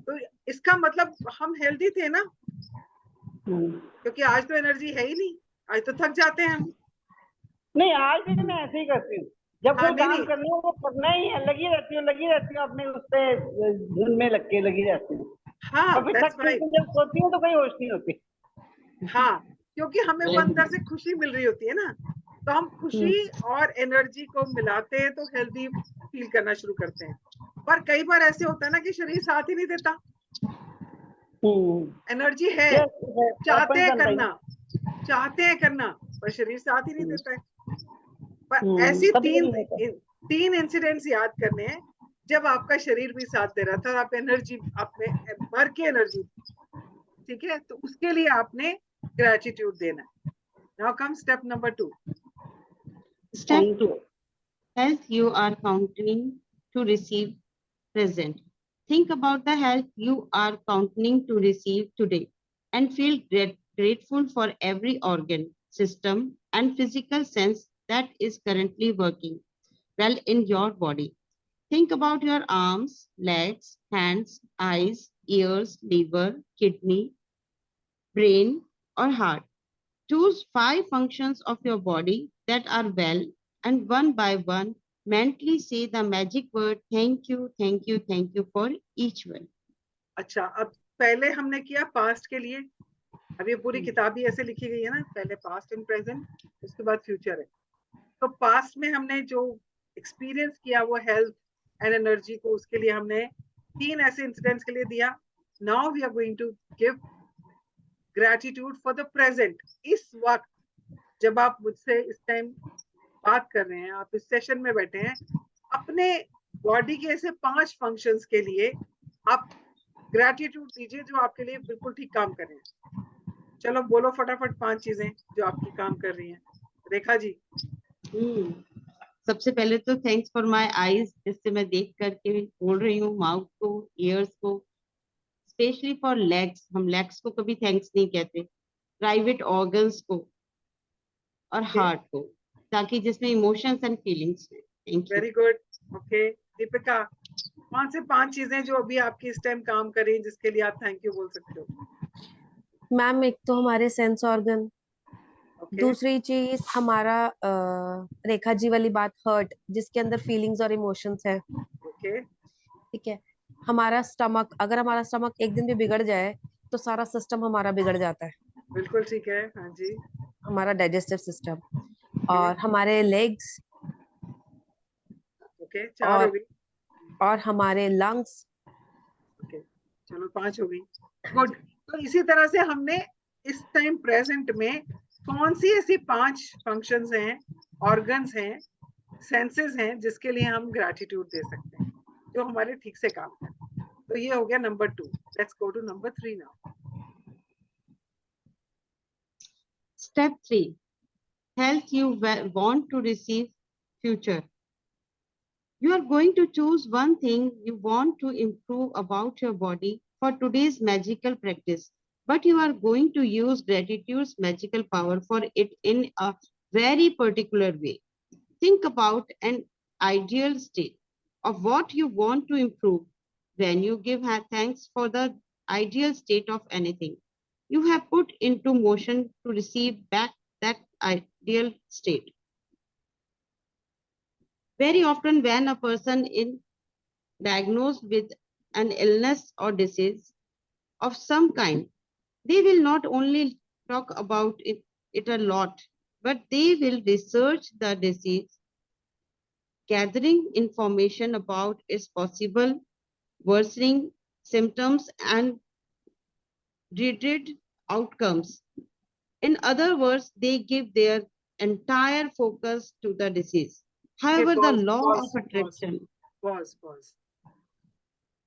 तो इसका मतलब हम हेल्दी थे ना, क्योंकि आज तो एनर्जी है ही नहीं, आज तो थक जाते हैं हम। नहीं, आज भी मैं ऐसे ही करती हूँ, जब हाँ, कोई नहीं काम नहीं, करना हो वो करना ही है, लगी रहती हूँ अपने उस पे धुन में लग के लगी रहती हूँ, हाँ, और फिर दैट्स थक के राइट। जब सोती हूँ तो कोई होश नहीं होती। हाँ, क्योंकि हमें वो अंदर से खुशी मिल रही होती है ना, तो हम खुशी और एनर्जी को मिलाते हैं तो हेल्दी फील करना शुरू करते हैं। पर कई बार ऐसे होता है ना कि शरीर साथ ही नहीं देता, एनर्जी है, चाहते हैं करना, चाहते हैं करना, पर शरीर साथ ही नहीं देता है। पर ऐसी कभी तीन कभी होता है। तीन इंसिडेंट्स याद करने हैं जब आपका शरीर भी साथ दे रहा था और आप एनर्जी, आप में भर के एनर्जी, ठीक है? तो उसके लिए आपने ग्रेटिट्यूड देना है। Now come step number 2। Step 2. Health you are counting to receive present. Think about the health you are counting to receive today and feel grateful for every organ, system, and physical sense that is currently working well in your body. Think about your arms, legs, hands, eyes, ears, liver, kidney, brain, or heart. Choose 5 functions of your body that are well, and one by one, mentally say the magic word thank you, thank you, thank you for each one. अच्छा, अब पहले हमने किया past के लिए, अब ये पूरी किताब ही ऐसे लिखी गई है ना, पहले पास्ट एंड प्रेजेंट, उसके बाद फ्यूचर है। तो पास्ट में हमने जो एक्सपीरियंस किया वो हेल्थ एंड एनर्जी को, उसके लिए हमने 3 ऐसे इंसिडेंट्स के लिए दिया। Now we are going to give gratitude for the present. इस वक्त जब आप मुझसे इस टाइम बात कर रहे हैं, आप इस सेशन में बैठे हैं, अपने बॉडी के ऐसे 5 फंक्शंस के लिए आप ग्रेटिट्यूड दीजिए जो आपके लिए बिल्कुल ठीक काम कर रहे हैं। चलो बोलो फटाफट 5 चीजें जो आपकी काम कर रही हैं। रेखा जी। सबसे पहले तो थैंक्स फॉर माय आईज, जिससे मैं देख करके बोल रही हूँ, माउथ को, ईयर्स को, स्पेशली फॉर लेग्स, हम लेग्स को कभी थैंक्स नहीं कहते, प्राइवेट ऑर्गन्स को और हार्ट को, ताकि जिसमें इमोशंस एंड फीलिंग्स हैं। Thank you. Very good. Okay, Deepika, 5 से 5 चीजें जो अभी आपकी इस टाइम काम कर रही हैं जिसके लिए आप थैंक यू बोल सकते हो। मैम, एक तो हमारे सेंस ऑर्गन, ओके, दूसरी चीज हमारा रेखा जी वाली बात, हर्ट, जिसके अंदर फीलिंग्स और इमोशंस है। ओके, ठीक है। हमारा स्टमक, अगर हमारा स्टमक एक दिन भी बिगड़ जाए तो सारा सिस्टम हमारा बिगड़ जाता है, बिल्कुल ठीक है। हाँ जी, हमारा डाइजेस्टिव सिस्टम। ओके, और हमारे लेग्स, ओके, 4 हो गई। और हमारे लंग्स। ओके, चलो 5 हो गई। गुड। तो इसी तरह से हमने इस टाइम प्रेजेंट में कौन सी ऐसी 5 फंक्शंस हैं, ऑर्गन्स हैं, सेंसेस हैं जिसके लिए हम ग्रेटिट्यूड दे सकते हैं, जो हमारे ठीक से काम करें। तो ये हो गया number 2। Let's go to number 3 now. Step 3. Health you want to receive future. You are going to choose one thing you want to improve about your body for today's magical practice, but you are going to use gratitude's magical power for it in a very particular way. Think about an ideal state of what you want to improve. When you give thanks for the ideal state of anything you have put into motion to receive back that ideal state. Very often, when a person is diagnosed with an illness or disease of some kind, they will not only talk about it a lot, but they will research the disease, gathering information about its possible worsening symptoms and dreaded outcomes. In other words, they give their entire focus to the disease. However, the law of attraction. Pause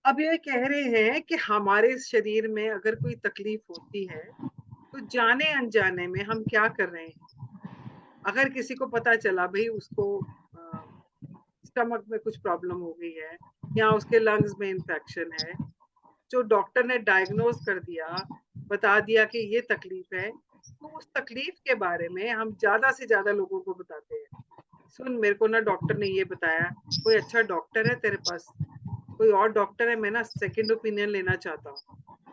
अब ये कह रहे हैं कि हमारे शरीर में अगर कोई तकलीफ होती है तो जाने अनजाने में हम क्या कर रहे हैं। अगर किसी को पता चला भाई उसको स्टमक में कुछ प्रॉब्लम हो गई है या उसके लंग्स में इन्फेक्शन है, जो डॉक्टर ने डायग्नोज कर दिया, बता दिया कि ये तकलीफ है, तो उस तकलीफ के बारे में हम ज्यादा से ज्यादा लोगों को बताते हैं। सुन, मेरे को ना डॉक्टर ने ये बताया, कोई अच्छा डॉक्टर है तेरे पास, कोई और डॉक्टर है, मैं ना सेकंड ओपिनियन लेना चाहता हूँ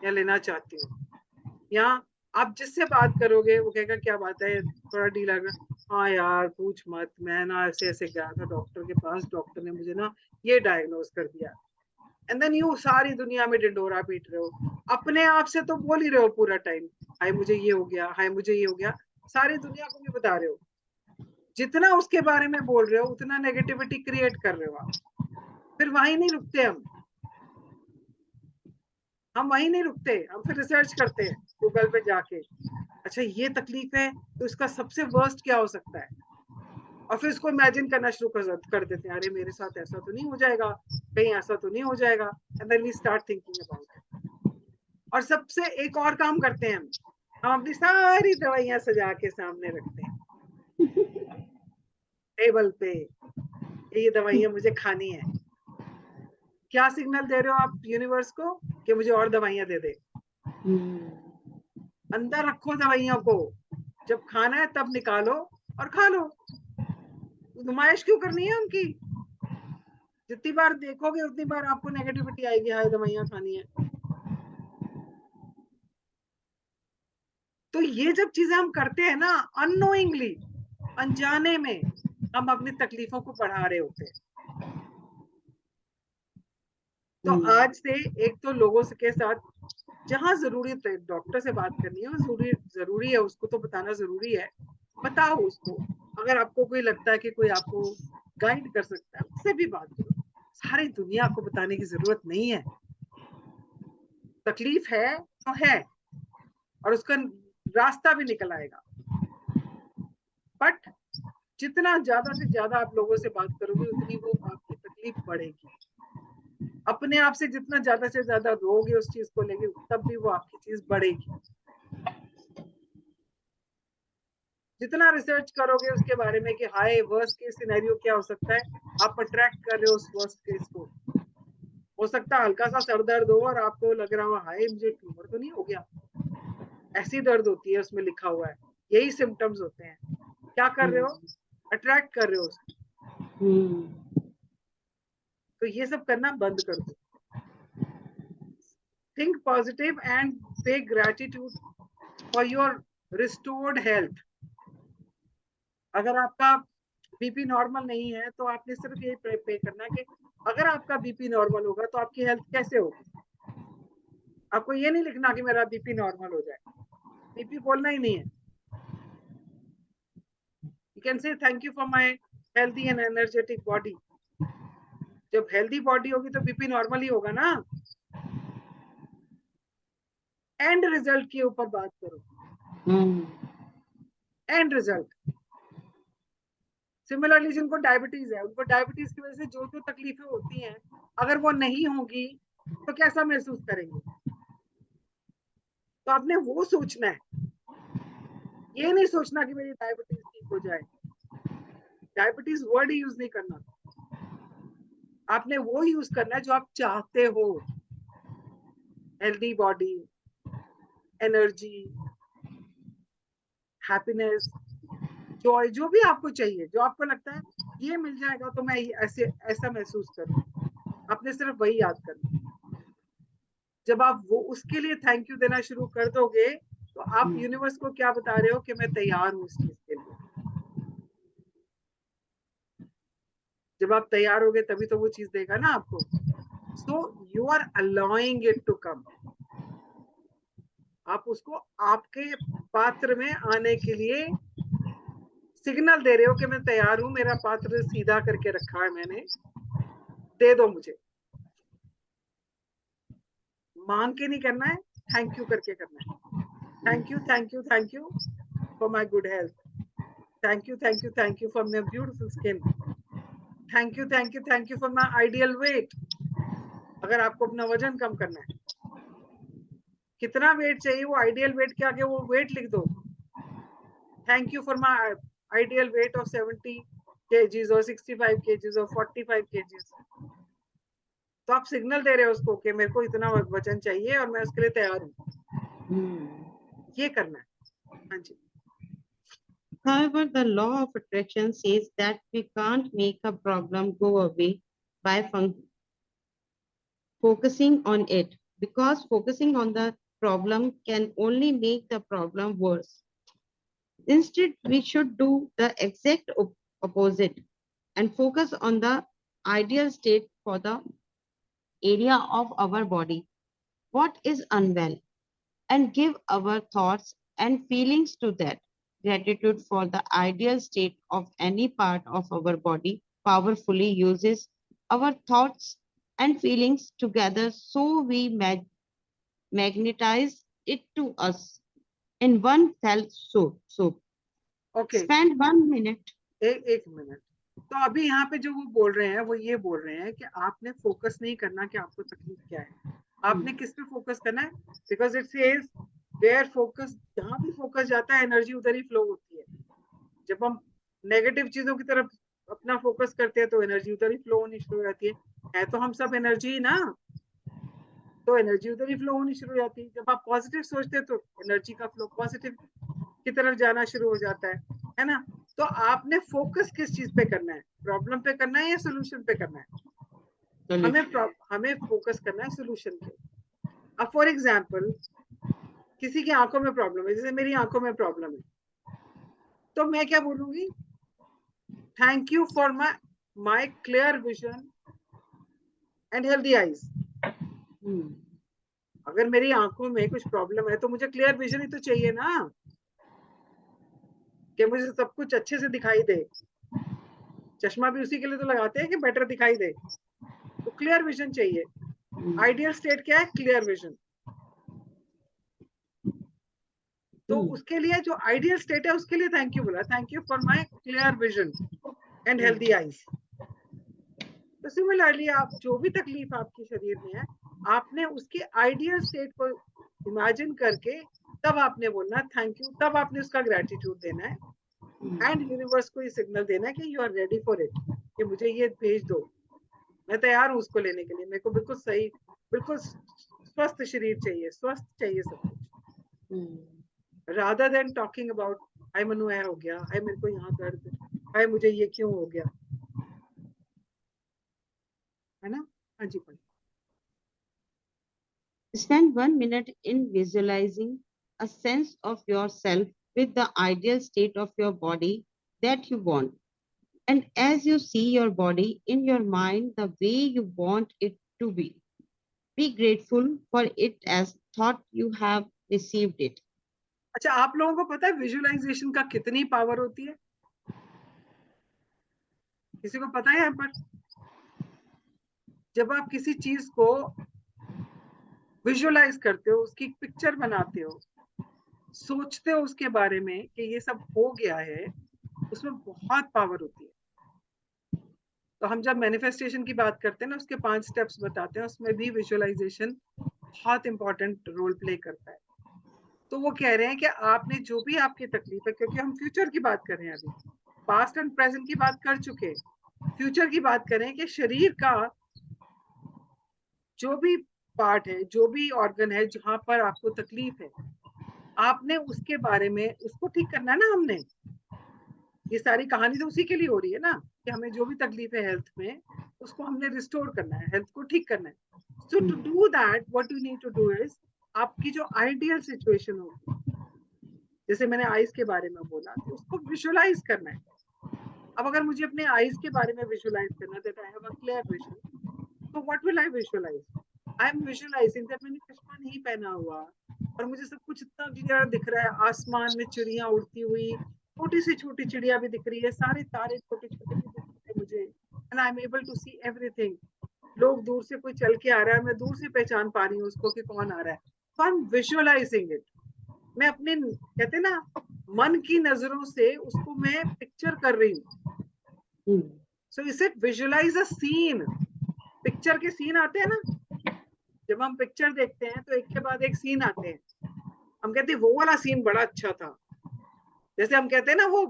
या लेना चाहती हूँ। या आप जिससे बात करोगे वो कहेगा क्या बात है, थोड़ा ढीला, हाँ यार पूछ मत, मैं ना ऐसे ऐसे गया था डॉक्टर के पास, डॉक्टर ने मुझे ना ये डायग्नोज कर दिया। एंड देन यू सारी दुनिया में डिंडोरा पीट रहे हो, अपने आप से तो बोल ही रहे हो पूरा टाइम, हाय मुझे ये हो गया, हाय मुझे ये हो गया, सारी दुनिया को भी बता रहे हो। जितना उसके बारे में बोल रहे हो उतना नेगेटिविटी क्रिएट कर रहे हो आप। फिर वहीं नहीं रुकते हम वहीं नहीं रुकते, हम फिर रिसर्च करते हैं गूगल पे जाके, अच्छा ये तकलीफ है तो इसका सबसे वर्स्ट क्या हो सकता है, और फिर इसको इमेजिन करना शुरू कर देते हैं, अरे मेरे साथ ऐसा तो नहीं हो जाएगा, कहीं ऐसा तो नहीं हो जाएगा, and then we start thinking about it. और सबसे एक और काम करते हैं हम अपनी सारी दवाइयां सजा के सामने रखते हैं टेबल पे, ये दवाइयां मुझे खानी है। क्या सिग्नल दे रहे हो आप यूनिवर्स को कि मुझे और दवाइयां दे दे। अंदर रखो दवाइयों को, जब खाना है तब निकालो और खा लो। नुमाइश क्यों करनी है उनकी? जितनी बार देखोगे उतनी बार आपको नेगेटिविटी आएगी, हाय दवाइयां खानी है। तो ये जब चीजें हम करते हैं ना अननोइंगली, अनजाने में, हम अपनी तकलीफों को बढ़ा रहे होते हैं। तो आज से एक तो लोगों के साथ जहां जरूरी डॉक्टर से बात करनी है, जरूरी है, उसको तो बताना जरूरी है, बताओ उसको। अगर आपको कोई लगता है कि कोई आपको गाइड कर सकता है, उससे भी बात करो। सारी दुनिया को बताने की जरूरत नहीं है। तकलीफ है तो है और उसका रास्ता भी निकल आएगा, बट जितना ज्यादा से ज्यादा आप लोगों से बात करोगे उतनी वो आपकी तकलीफ बढ़ेगी। अपने आप से जितना ज्यादा से ज्यादा रोगे उस चीज को लेके, तब भी वो आपकी चीज बढ़ेगी। जितना रिसर्च करोगे उसके बारे में कि हाय वर्स्ट केस सिनेरियो क्या हो सकता है, आप अट्रैक्ट कर रहे हो उस वर्स्ट केस को। हो सकता है हल्का सा सर दर्द हो और आपको लग रहा हो हाय मुझे ट्यूमर तो नहीं हो गया, ऐसी दर्द होती है, उसमें लिखा हुआ है, यही सिम्टम्स होते हैं। क्या कर रहे हो? अट्रैक्ट कर रहे हो उसको। तो ये सब करना बंद कर दो। थिंक पॉजिटिव एंड पे gratitude for your restored health. अगर आपका बीपी नॉर्मल नहीं है तो आपने सिर्फ ये पे करना कि अगर आपका बीपी नॉर्मल होगा तो आपकी हेल्थ कैसे होगी। आपको ये नहीं लिखना कि मेरा बीपी नॉर्मल हो जाए, बीपी बोलना ही नहीं है। You can say thank you for my healthy and energetic body. जब हेल्दी बॉडी होगी तो बीपी नॉर्मल ही होगा ना। एंड रिजल्ट के ऊपर बात करो, एंड रिजल्ट। सिमिलरली जिनको डायबिटीज है, उनको डायबिटीज की वजह से जो जो तकलीफें होती हैं, अगर वो नहीं होगी तो कैसा महसूस करेंगे। तो आपने वो सोचना है, ये नहीं सोचना कि मेरी डायबिटीज ठीक हो जाए। डायबिटीज वर्ड ही यूज नहीं करना, आपने वो यूज करना है जो आप चाहते हो। Healthy body, energy, happiness, Joy, जो भी आपको चाहिए, जो आपको लगता है ये मिल जाएगा तो मैं ऐसे ऐसा महसूस करूँ, आपने सिर्फ वही याद करना। जब आप वो उसके लिए थैंक यू देना शुरू कर दोगे तो आप यूनिवर्स को क्या बता रहे हो कि मैं तैयार हूँ इस चीज के लिए। जब आप तैयार होगे तभी तो वो चीज देगा ना आपको। So you are allowing it to come. आप उसको आपके पात्र में आने के लिए सिग्नल दे रहे हो कि मैं तैयार हूं, मेरा पात्र सीधा करके रखा है मैंने, दे दो मुझे। मांग के नहीं करना है, थैंक यू करके करना है। Thank you, thank you, thank you for my good health, thank you, thank you, thank you for my beautiful skin, thank you, thank you, thank you for my ideal weight. अगर आपको अपना वजन कम करना है, कितना वेट चाहिए, वो ideal weight के आगे वो वेट लिख दो। Thank you for my ideal weight of 70 kgs और 65 kgs और 45 kgs। तो आप सिग्नल दे रहे हो उसको कि मेरे को इतना वजन चाहिए और मैं उसके लिए तैयार हूँ। ये करना है। हाँ जी। However, the law of attraction says that we can't make a problem go away by focusing on it, because focusing on the problem can only make the problem worse. Instead, we should do the exact opposite and focus on the ideal state for the area of our body what is unwell, and give our thoughts and feelings to that. Gratitude for the ideal state of any part of our body powerfully uses our thoughts and feelings together, so we magnetize it to us in one fell swoop. Okay, Spend 1 minute. एक minute. तो अभी यहाँ पे जो वो बोल रहे हैं वो ये बोल रहे हैं कि आपने फोकस नहीं करना कि आपको तकलीफ क्या है, आपने किस पे फोकस करना है। Because it says where focus, जहाँ भी फोकस जाता है एनर्जी उधर ही फ्लो होती है। जब हम नेगेटिव चीजों की तरफ अपना फोकस करते हैं तो एनर्जी उधर ही फ्लो होनी शुरू हो जाती है तो हम सब एनर्जी ना, तो एनर्जी उधर ही फ्लो होनी शुरू हो जाती है। जब आप पॉजिटिव सोचते हैं तो एनर्जी का फ्लो पॉजिटिव की तरफ जाना शुरू हो जाता है ना। तो आपने फोकस किस चीज पे करना है, प्रॉब्लम पे करना है या सोल्यूशन पे करना है? हमें फोकस करना है सोल्यूशन पे। अब फॉर एग्जांपल किसी की आंखों में प्रॉब्लम है, जैसे मेरी आंखों में प्रॉब्लम है, तो मैं क्या बोलूंगी, thank you for my clear vision and healthy eyes. अगर मेरी आंखों में कुछ प्रॉब्लम है तो मुझे क्लियर विजन ही तो चाहिए ना, कि मुझे सब कुछ अच्छे से दिखाई दे। चश्मा भी उसी के लिए तो लगाते हैं कि बेटर दिखाई दे, तो क्लियर विजन चाहिए। आइडियल स्टेट क्या है, क्लियर विजन। तो उसके लिए जो आइडियल स्टेट है उसके लिए थैंक यू बोला, thank you for my clear vision and healthy eyes. तो सिमिलरली आप जो भी तकलीफ आपके शरीर में है, आपने उसके आइडियल स्टेट को इमेजिन करके तब आपने बोलना थैंक यू, तब आपने उसका ग्रेटिट्यूड देना है एंड यूनिवर्स को ये सिग्नल देना है कि you are ready for it, कि मुझे ये भेज दो, मैं तैयार हूँ उसको लेने के लिए। मेरे को बिल्कुल सही, बिल्कुल स्वस्थ शरीर चाहिए, स्वस्थ चाहिए सब कुछ, रादर देन टॉकिंग अबाउट हाय मनु ऐ हो गया, हाय मेरे को यहाँ दर्द, हाय मुझे ये क्यों हो गया, है ना। हाँ जी। Spend 1 minute in visualizing a sense of yourself with the ideal state of your body that you want. And as you see your body in your mind the way you want it to be grateful for it as thought you have received it. अच्छा, आप लोगों को पता है visualisation का कितनी power होती है? किसी को पता है यहाँ पर? जब आप किसी चीज को विजुअलाइज करते हो, उसकी पिक्चर बनाते हो, सोचते हो उसके बारे में कि ये सब हो गया है, उसमें बहुत पावर होती है। तो हम जब मैनिफेस्टेशन की बात करते हैं ना, उसके 5 स्टेप्स बताते हैं, उसमें भी विजुअलाइजेशन बहुत इंपॉर्टेंट रोल प्ले करता है। तो वो कह रहे हैं कि आपने जो भी आपकी तकलीफ है, क्योंकि हम फ्यूचर की बात कर रहे हैं, अभी पास्ट एंड प्रेजेंट की बात कर चुके, फ्यूचर की बात करें कि शरीर का जो भी पार्ट है, जो भी ऑर्गन है जहां पर आपको तकलीफ है, आपने उसके बारे में, उसको ठीक करना है ना। हमने ये सारी कहानी तो उसी के लिए हो रही है ना, कि हमें जो भी तकलीफ है हेल्थ में, उसको हमने रिस्टोर करना है, हेल्थ को ठीक करना है। So to do that what you need to do is, आपकी जो आइडियल सिचुएशन होगी, जैसे मैंने आइज के बारे में बोला, तो उसको विजुअलाइज करना है। अब अगर मुझे अपने आइज के बारे में विजुअलाइज करना, that I have a clear vision, तो what will I visualise? I am visualising that मैंने चश्मा नहीं पहना हुआ और मुझे सब कुछ इतना क्लियर दिख रहा है, आसमान में चिड़िया उड़ती हुई, छोटी सी छोटी चिड़िया भी दिख रही है, सारे तारे छोटे छोटे भी दिख रहे हैं मुझे, and I am able to see everything. लोग दूर से कोई चल के आ रहा है, मैं दूर से पहचान पा रही हूँ उसको कि कौन आ रहा है, तो आई एम विजुअलाइजिंग इट। मैं अपने, कहते ना, मन की नजरों से उसको मैं पिक्चर कर रही हूँ। So is it visualise a scene. Picture के सीन आते हैं ना, जब हम पिक्चर देखते हैं तो एक के बाद एक सीन आते हैं, हम कहते हैं वो वाला सीन बड़ा अच्छा था। जैसे हम कहते हैं ना, वो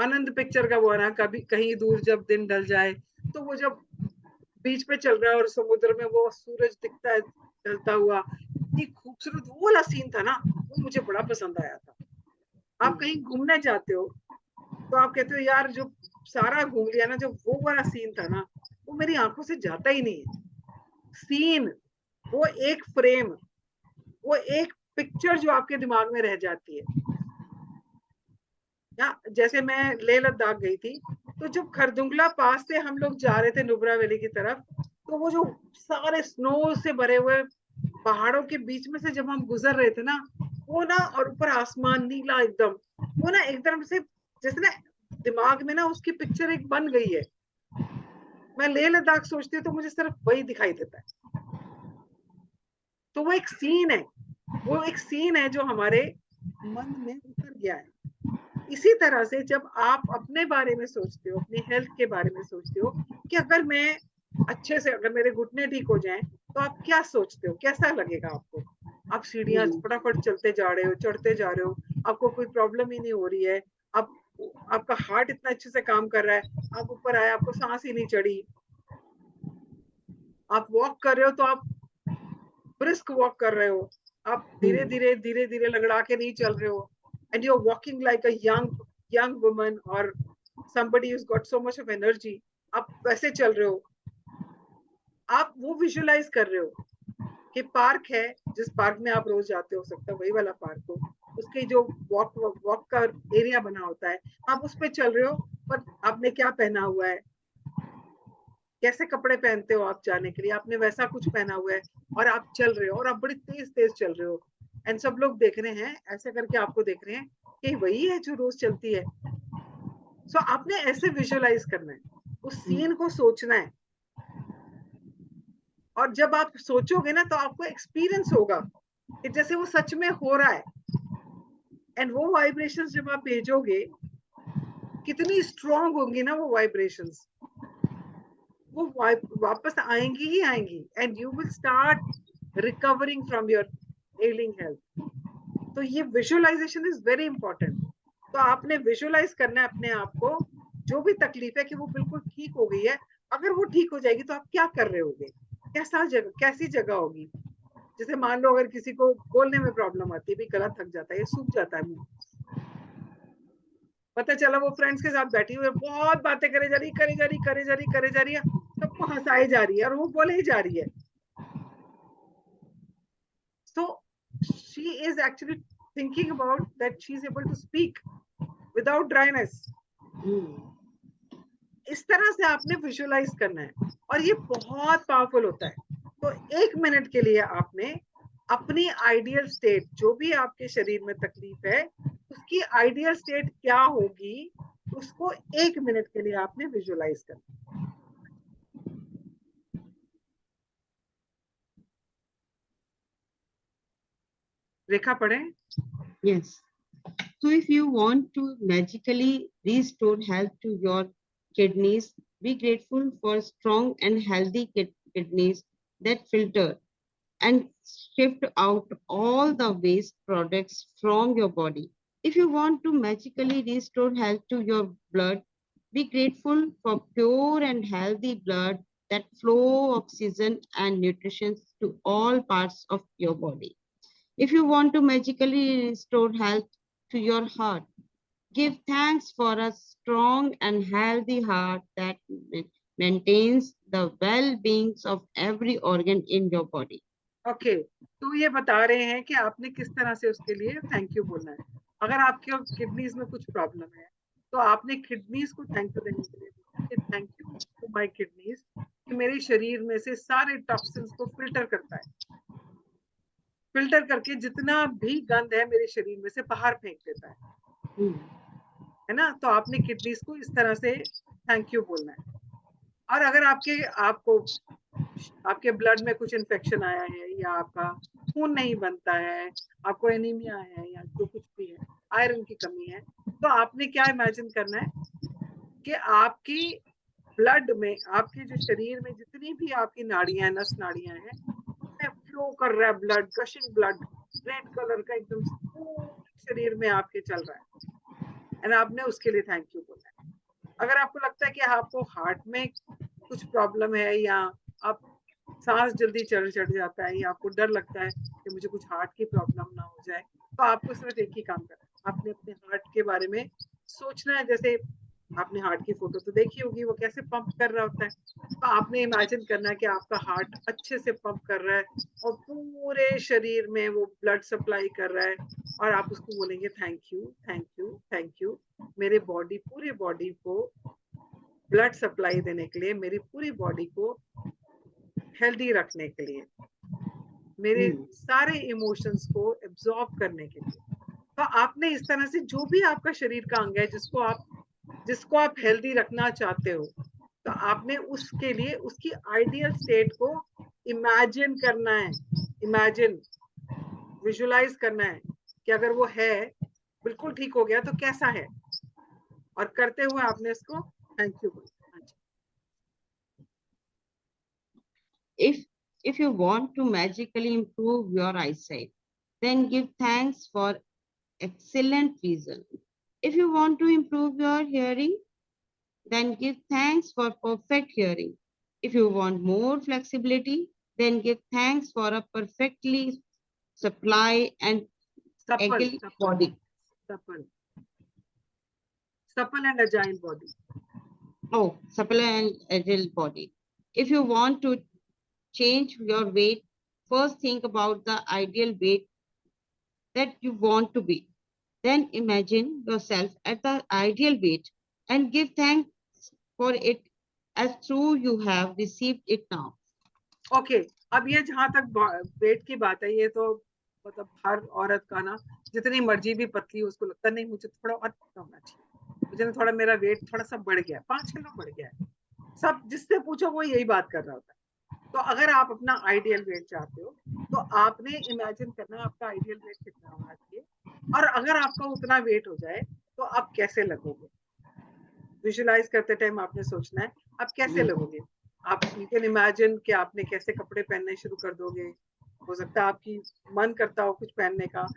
आनंद पिक्चर का वो है ना, कभी कहीं दूर जब दिन ढल जाए, तो वो जब बीच पे चल रहा है और समुद्र में वो सूरज दिखता है ढलता हुआ, इतनी खूबसूरत वो वाला सीन था ना, वो मुझे बड़ा पसंद आया था। आप कहीं घूमने जाते हो तो आप कहते हो यार जो सारा घूम लिया ना, जो वो वाला सीन था ना, वो मेरी आंखों से जाता ही नहीं है। सीन, वो एक फ्रेम, वो एक पिक्चर जो आपके दिमाग में रह जाती है। या जैसे मैं लेह लद्दाख गई थी, तो जब खरदुंगला पास से हम लोग जा रहे थे नुब्रा वैली की तरफ, तो वो जो सारे स्नो से भरे हुए पहाड़ों के बीच में से जब हम गुजर रहे थे ना, वो ना, और ऊपर आसमान नीला एकदम, वो ना एकदम से जैसे ना दिमाग में ना उसकी पिक्चर एक बन गई है। मैं लेह लद्दाख सोचती हूँ तो मुझे सिर्फ वही दिखाई देता है। तो वो एक सीन है, वो एक सीन है जो हमारे मन में उतर गया है। इसी तरह से जब आप अपने बारे में सोचते हो, अपनी हेल्थ के बारे में सोचते हो कि अगर मैं अच्छे से, अगर मेरे घुटने ठीक हो जाएं, तो आप क्या सोचते हो, कैसा लगेगा आपको? आप सीढ़ियां फटाफट चलते जा रहे हो, चढ़ते जा रहे हो, आपको कोई प्रॉब्लम ही नहीं हो रही है, आप, आपका हार्ट इतना अच्छे से काम कर रहा है, आप ऊपर आए, आपको सांस ही नहीं चढ़ी, आप वॉक कर रहे हो तो आप ब्रिस्क वॉक कर रहे हो, आप धीरे धीरे धीरे धीरे लगड़ा के नहीं चल रहे हो, and you are walking like a young woman और somebody who's got so much of energy, आप वैसे चल रहे हो। आप वो विजुअलाइज कर रहे हो कि पार्क है, जिस पार्क में आप रोज जाते हो सकता है वही वाला पार्क हो, उसके जो वॉक वॉक का एरिया बना होता है, आप उस पर चल रहे हो, पर आपने क्या पहना हुआ है, कैसे कपड़े पहनते हो आप जाने के लिए, आपने वैसा कुछ पहना हुआ है, और आप चल रहे हो, और आप बड़ी तेज तेज चल रहे हो, एंड सब लोग देख रहे हैं, ऐसे करके आपको देख रहे हैं कि वही है जो रोज चलती है। सो आपने ऐसे विजुअलाइज करना है, उस सीन को सोचना है, और जब आप सोचोगे ना तो आपको एक्सपीरियंस होगा कि जैसे वो सच में हो रहा है, एंड वो वाइब्रेशंस जब आप भेजोगे, कितनी स्ट्रांग होंगी ना वो वाइब्रेशंस, वो वापस आएंगी ही आएंगी, and you will start recovering from your ailing health. तो ये विजुअलाइजेशन इज वेरी इंपॉर्टेंट। तो आपने विजुअलाइज करना है अपने आप को, जो भी तकलीफ है कि वो बिल्कुल ठीक हो गई है। अगर वो ठीक हो जाएगी तो आप क्या कर रहे होगे, कैसा जगह, कैसी जगह होगी? जैसे मान लो अगर किसी को बोलने में प्रॉब्लम आती है, भी गला थक जाता है, ये सूख जाता है मुंह, पता चला वो फ्रेंड्स के साथ बैठी हुई है, बहुत बातें करे जा रही, करे जा रही, करे जा रही, करे जा रही है, सबको हंसाई जा रही है और वो बोले ही जा रही है। So she is actually thinking about that she is able to speak without dryness. इस तरह से आपने विजुअलाइज करना है, और ये बहुत पावरफुल होता है। तो 1 मिनट के लिए आपने अपनी आइडियल स्टेट, जो भी आपके शरीर में तकलीफ है, उसकी आइडियल स्टेट क्या होगी, उसको 1 मिनट के लिए आपने विजुअलाइज करना। रेखा पढ़े। Yes. So if you want to magically restore health to your kidneys, be grateful for strong and healthy kidneys that filter and shift out all the waste products from your body. If you want to magically restore health to your blood, be grateful for pure and healthy blood that flow oxygen and nutrition to all parts of your body. If you want to magically restore health to your heart, give thanks for a strong and healthy heart that maintains the well-being of every organ in your body. Okay, तो ये बता रहे हैं कि आपने किस तरह से उसके लिए थैंक यू बोलना है। अगर आपके किडनीज में कुछ प्रॉब्लम है, तो आपने किडनीज को थैंक यू देने के लिए, thank you to my kidneys, कि मेरे शरीर में से सारे टॉक्सिन्स को फिल्टर करता है, फिल्टर करके जितना भी गंद है मेरे शरीर में से बाहर फेंक देता है ना। तो आपने किडनीज को इस तरह से थैंक यू बोलना है। और अगर आपको आपके ब्लड में कुछ इन्फेक्शन आया है, या आपका खून नहीं बनता है, आपको एनीमिया है, या जो कुछ भी है, आयरन की कमी है, तो आपने क्या इमेजिन करना है कि आपकी ब्लड में, आपके जो शरीर में जितनी भी आपकी नाड़ियां, नस नाड़ियां हैं, उसमें फ्लो कर रहा है blood, gushing blood, red colour का एकदम शरीर में आपके चल रहा है, एंड आपने उसके लिए थैंक यू बोला है। अगर आपको लगता है कि आपको हार्ट में कुछ प्रॉब्लम है, या आप सांस जल्दी चढ़ जाता है, या आपको डर लगता है कि मुझे कुछ हार्ट की प्रॉब्लम ना हो जाए, तो आपको सिर्फ एक ही काम करना है, आपने अपने हार्ट के बारे में सोचना है। जैसे आपने हार्ट की फोटो तो देखी होगी, वो कैसे पंप कर रहा होता है, तो आपने इमेजिन करना है कि आपका हार्ट अच्छे से पंप कर रहा है और पूरे शरीर में वो ब्लड सप्लाई कर रहा है, और आप उसको बोलेंगे thank you, thank you, thank you, मेरे बॉडी, पूरी बॉडी को ब्लड सप्लाई देने के लिए, मेरी पूरी बॉडी को हेल्दी रखने के लिए, मेरे सारे इमोशंस को एब्जॉर्ब करने के लिए। तो आपने इस तरह से जो भी आपका शरीर का अंग है जिसको आप हेल्दी रखना चाहते हो, तो आपने उसके लिए उसकी आइडियल स्टेट को इमेजिन करना है, इमेजिन, विजुलाइज करना है कि अगर वो है, बिल्कुल ठीक हो गया तो कैसा है, और करते हुए आपने इसको थैंक यू बोला। If you want to magically improve your eyesight, then give thanks for excellent vision. If you want to improve your hearing, then give thanks for perfect hearing. If you want more flexibility, then give thanks for a perfectly supply and agile body. Supple and agile body. Oh, supple and agile body. If you want to change your weight, first think about the ideal weight that you want to be. Then imagine yourself at the ideal weight and give thanks for it as true you have received it now. Okay, अब ये जहां तक wait की बात है, ये तो मतलब हर औरत का ना, जितनी मर्जी भी पतली हो, उसको लगता नहीं मुझे थोड़ा और पतला होना चाहिए, मुझे ना थोड़ा मेरा वेट थोड़ा सा बढ़ गया, 5 किलो बढ़ गया है। सब जिससे पूछो वो यही बात कर रहा होता है। तो अगर आप अपना आइडियल वेट चाहते हो, तो आपने इमेजिन करना आपका आइडियल वेट कितना होना चाहिए, और अगर आपका उतना वेट हो जाए तो आप कैसे लगोगे। विजुलाइज करते टाइम आपने सोचना है आप कैसे लगोगे। आप यू कैन इमेजिन कि आपने कैसे कपड़े पहनने शुरू कर दोगे। हो सकता है आपकी मन करता हो कुछ पहनने का,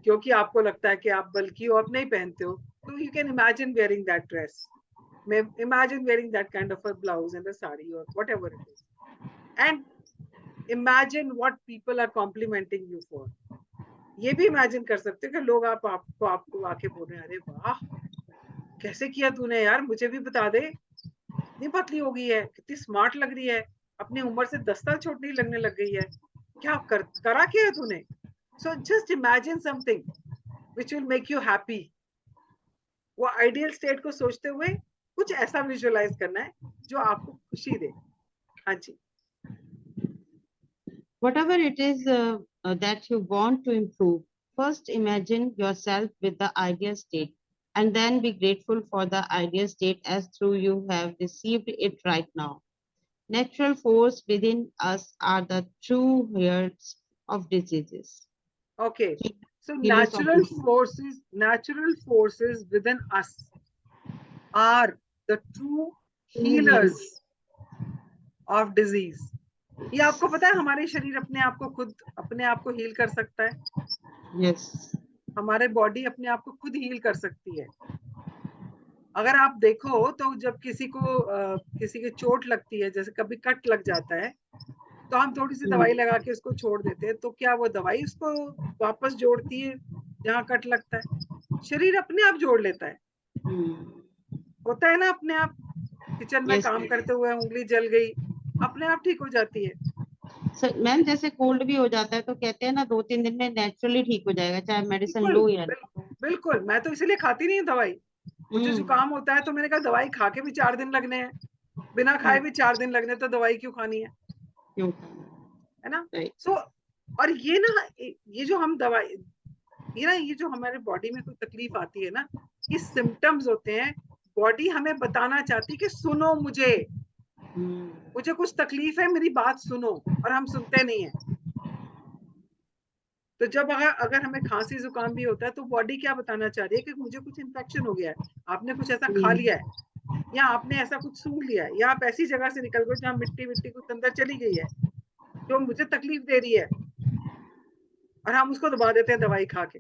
क्योंकि आपको लगता है कि आप बल्कि हो, आप नहीं पहनते हो, तो you can imagine wearing that dress, imagine wearing that kind of a blouse and a sari or whatever it is, and imagine what people are complimenting you for. ये भी इमेजिन कर सकते हो कि लोग आपको आके बोल रहे हैं, अरे वाह कैसे किया तूने यार, मुझे भी बता दे, कितनी पतली हो गई है, कितनी स्मार्ट लग रही है, अपनी उम्र से 10 साल छोटी लगने लग गई है, क्या करा क्या है तूने। So just imagine something which will make you happy. वो आइडियल स्टेट को सोचते हुए कुछ ऐसा विजुअलाइज करना है जो आपको खुशी दे। हाँ जी। Whatever it is that you want to improve, first imagine yourself with the ideal state, and then be grateful for the ideal state as through you have received it right now. Natural force within us are the true healers of diseases. Okay, so natural forces within us are the true healers of disease. ये आपको पता है हमारे शरीर अपने आप को heal कर सकता है। Yes. हमारे बॉडी अपने आप को खुद हील कर सकती है। अगर आप देखो तो जब किसी के चोट लगती है, जैसे कभी कट लग जाता है, तो हम थोड़ी सी दवाई लगा के उसको छोड़ देते हैं, तो क्या वो दवाई उसको वापस जोड़ती है जहाँ कट लगता है? शरीर अपने आप जोड़ लेता है। होता है ना अपने आप, किचन में काम करते हुए उंगली जल गई, अपने आप ठीक हो जाती है। मैम जैसे कोल्ड भी हो जाता है तो कहते हैं ना 2-3 दिन में नेचुरली ठीक हो जाएगा, चाहे मेडिसिन लो या बिल्कुल, मैं तो इसलिए खाती नहीं दवाई। मुझे जुकाम होता है तो मैंने कहा दवाई खा के भी 4 दिन लगने हैं, बिना खाए भी 4 दिन लगने, तो दवाई क्यों खानी है, है ना। सो और ये ना, ये जो हम दवाई, ये जो हमारे बॉडी में कोई तकलीफ आती है ना, ये सिम्टम्स होते हैं। बॉडी हमें बताना चाहती है कि सुनो मुझे, मुझे कुछ तकलीफ है, मेरी बात सुनो, और हम सुनते नहीं है। तो जब अगर हमें खांसी जुकाम भी होता है तो बॉडी क्या बताना चाह रही है कि मुझे कुछ इन्फेक्शन हो गया है, आपने कुछ ऐसा खा लिया है, या आपने ऐसा कुछ सूंघ लिया है, या आप ऐसी जगह से निकल गए जहाँ मिट्टी मिट्टी कुछ अंदर चली गई है जो मुझे तकलीफ दे रही है, और हम उसको दबा देते हैं दवाई खा के,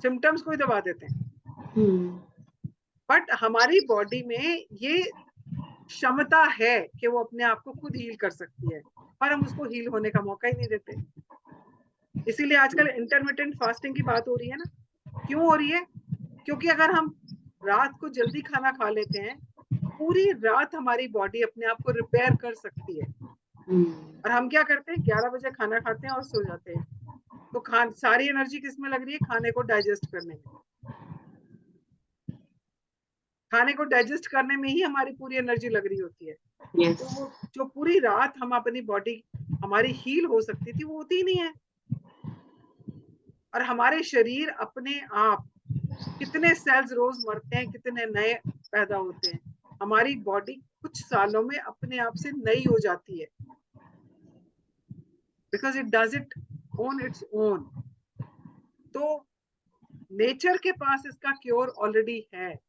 सिम्टम्स को ही दबा देते हैं। बट हमारी बॉडी में ये क्षमता है कि वो अपने आप को खुद हील कर सकती है, पर हम उसको हील होने का मौका ही नहीं देते। इसीलिए आजकल इंटरमिटेंट फास्टिंग की बात हो रही है ना। क्यों हो रही है? क्योंकि अगर हम रात को जल्दी खाना खा लेते हैं, पूरी रात हमारी बॉडी अपने आप को रिपेयर कर सकती है। और हम क्या करते हैं, 11 बजे खाना खाते हैं और सो जाते हैं। तो सारी एनर्जी किस में लग रही है? खाने को डाइजेस्ट करने में। खाने को डाइजेस्ट करने में ही हमारी पूरी एनर्जी लग रही होती है। Yes. तो वो जो पूरी रात हम अपनी बॉडी हमारी हील हो सकती थी, वो होती ही नहीं है। और हमारे शरीर अपने आप, कितने सेल्स रोज मरते हैं, कितने नए पैदा होते हैं। हमारी बॉडी कुछ सालों में अपने आप से नई हो जाती है, because it does it on its own. तो नेचर के पास इसका क्योर ऑलरेडी है।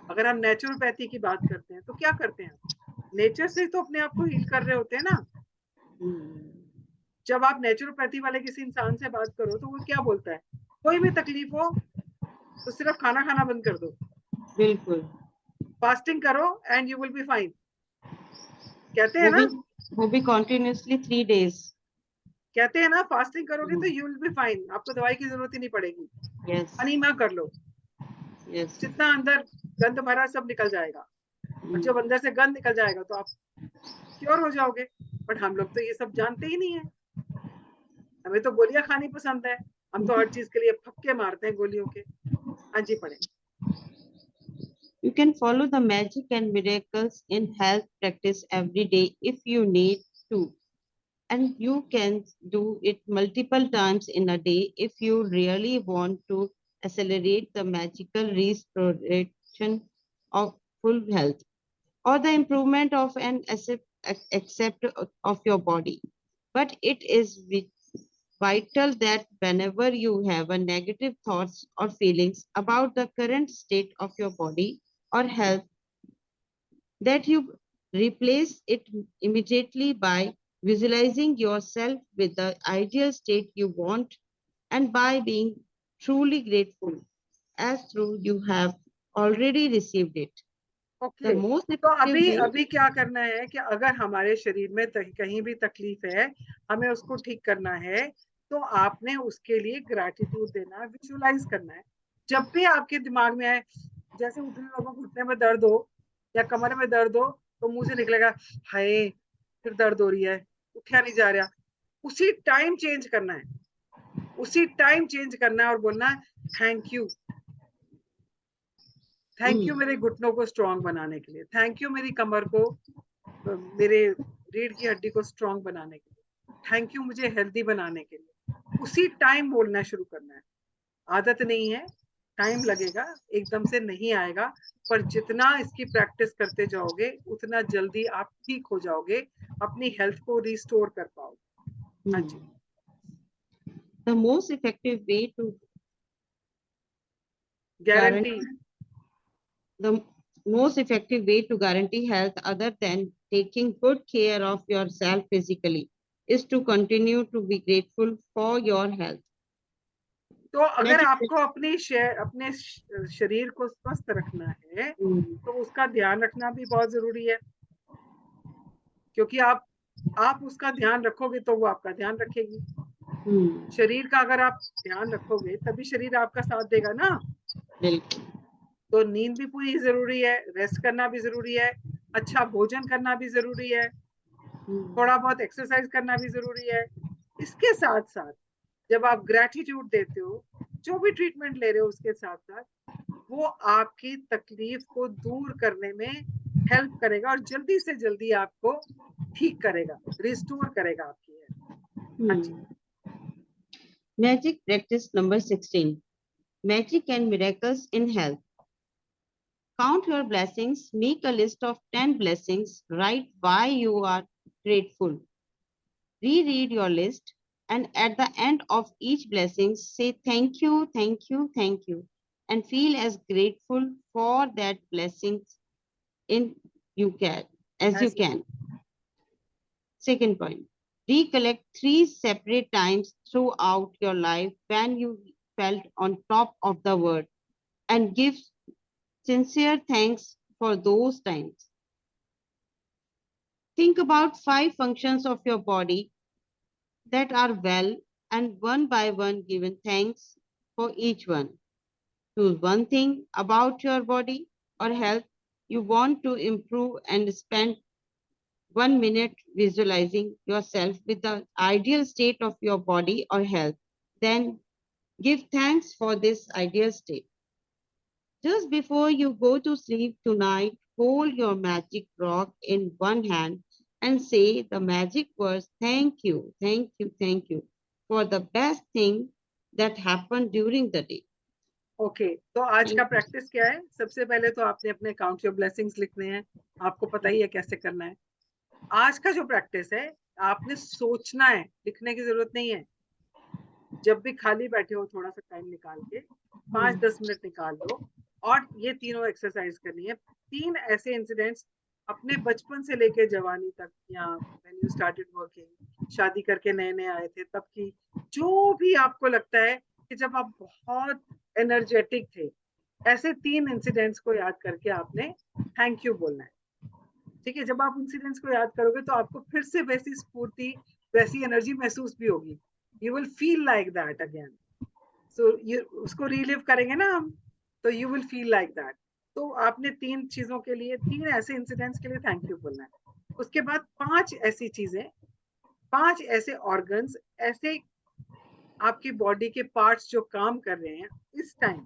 अगर हम नेचुरोपैथी की बात करते हैं तो क्या करते हैं, नेचर से तो अपने आप को हील कर रहे होते हैं ना। जब आप नेचुरोपैथी वाले किसी इंसान से बात करो तो वो क्या बोलता है, कोई भी तकलीफ हो तो सिर्फ खाना खाना बंद कर दो, बिल्कुल, फास्टिंग करो and you will be fine, कहते हैं ना। वो भी कंटिन्यूअसली 3 days। कहते हैं ना, फास्टिंग करोगे तो यू विल बी फाइन, आपको दवाई की जरूरत ही नहीं पड़ेगी। Yes. अनीमा कर लो, Yes. जितना अंदर गंद भरा सब निकल जाएगा, और जब अंदर से गंद निकल जाएगा तो आप क्योर हो जाओगे। बट हम लोग तो ये सब जानते ही नहीं है, हमें तो गोलियां खानी पसंद है, हम तो हर चीज के लिए फक्के मारते हैं गोलियों के। हाँ जी, पढ़े। You can follow the magic and miracles in health practice every day if you need to. And you can do it multiple times in a day if you really want to accelerate the magical restoration of full health or the improvement of an accept of your body. But it is vital that whenever you have a negative thoughts or feelings about the current state of your body or health, that you replace it immediately by visualizing yourself with the ideal state you want and by being truly grateful as through you have already received it. Okay, The most तो effective way, अभी क्या करना है कि अगर हमारे शरीर में कहीं भी तकलीफ है, हमें उसको ठीक करना है, तो आपने उसके लिए ग्रैटिट्यूड देना है, विजुअलाइज करना है। जब भी आपके दिमाग में आए, जैसे उतने लोगों को घुटने में दर्द हो या कमर में दर्द हो, तो मुंह से निकलेगा हाय फिर दर्द हो रही है, उठा नहीं जा रहा, उसी टाइम चेंज करना है, उसी टाइम चेंज करना है और बोलना है थैंक यू, थैंक यू मेरे घुटनों को स्ट्रांग बनाने के लिए, थैंक यू मेरी कमर को, मेरे रीढ़ की हड्डी को स्ट्रांग बनाने के लिए, थैंक यू मुझे हेल्दी बनाने के लिए। उसी टाइम बोलना शुरू करना है। आदत नहीं है, टाइम लगेगा, एकदम से नहीं आएगा, पर जितना इसकी प्रैक्टिस करते जाओगे उतना जल्दी आप ठीक हो जाओगे, अपनी हेल्थ को रिस्टोर कर पाओगे। हाँ जी। the most effective way to guarantee, the most effective way to guarantee health other than taking good care of yourself physically is to continue to be grateful for your health. तो अगर आपको अपने शरीर को स्वस्थ रखना है तो उसका ध्यान रखना भी बहुत जरूरी है, क्योंकि आप उसका ध्यान रखोगे तो वो आपका ध्यान रखेगी। शरीर का अगर आप ध्यान रखोगे तभी शरीर आपका साथ देगा ना। तो नींद भी पूरी जरूरी है, रेस्ट करना भी जरूरी है, अच्छा भोजन करना भी जरूरी है, थोड़ा बहुत एक्सरसाइज करना भी जरूरी है। इसके साथ साथ जब आप ग्रैटिट्यूड देते हो, जो भी ट्रीटमेंट ले रहे हो उसके साथ साथ, वो आपकी तकलीफ को दूर करने में हेल्प करेगा और जल्दी से जल्दी आपको ठीक करेगा, रिस्टोर करेगा आपकी health. Magic practice number 16. Magic and miracles in health. Count your blessings, make a list of 10 blessings, write why you are grateful. Reread your list, and at the end of each blessing, say thank you, thank you, thank you, and feel as grateful for that blessing in you can as you can. Second point, recollect 3 separate times throughout your life when you felt on top of the world and give sincere thanks for those times. Think about 5 functions of your body that are well, and one by one given thanks for each one. Choose one thing about your body or health you want to improve and spend 1 minute visualizing yourself with the ideal state of your body or health. Then give thanks for this ideal state. Just before you go to sleep tonight, hold your magic rock in one hand and say the magic words, thank you, thank you, thank you, for the best thing that happened during the day. Okay तो आज का practice क्या है? सबसे पहले तो आपने अपने काउंट योर ब्लेसिंग्स लिखने हैं, आपको पता ही है कैसे करना है। आज का जो प्रैक्टिस है, आपने सोचना है, लिखने की जरूरत नहीं है। जब भी खाली बैठे हो थोड़ा सा टाइम निकाल के 5-10 मिनट निकाल लो और ये तीनों एक्सरसाइज करनी है। 3 ऐसे इंसिडेंट्स अपने बचपन से लेके जवानी तक, या व्हेन यू स्टार्टेड वर्किंग, शादी करके नए नए आए थे तब की, जो भी आपको लगता है कि जब आप बहुत एनर्जेटिक थे, ऐसे 3 इंसिडेंट्स को याद करके आपने थैंक यू बोलना है। ठीक है, जब आप इंसिडेंट्स को याद करोगे तो आपको फिर से वैसी स्फूर्ति, वैसी एनर्जी महसूस भी होगी। You will feel like that again. So ये उसको रिलिव करेंगे ना हम, तो you will feel like that. तो आपने 3 चीजों के लिए, 3 ऐसे इंसिडेंट्स के लिए थैंक यू बोलना है। उसके बाद 5 ऐसी चीजें, 5 ऐसे ऑर्गन्स, ऐसे आपकी बॉडी के पार्ट्स जो काम कर रहे हैं इस टाइम,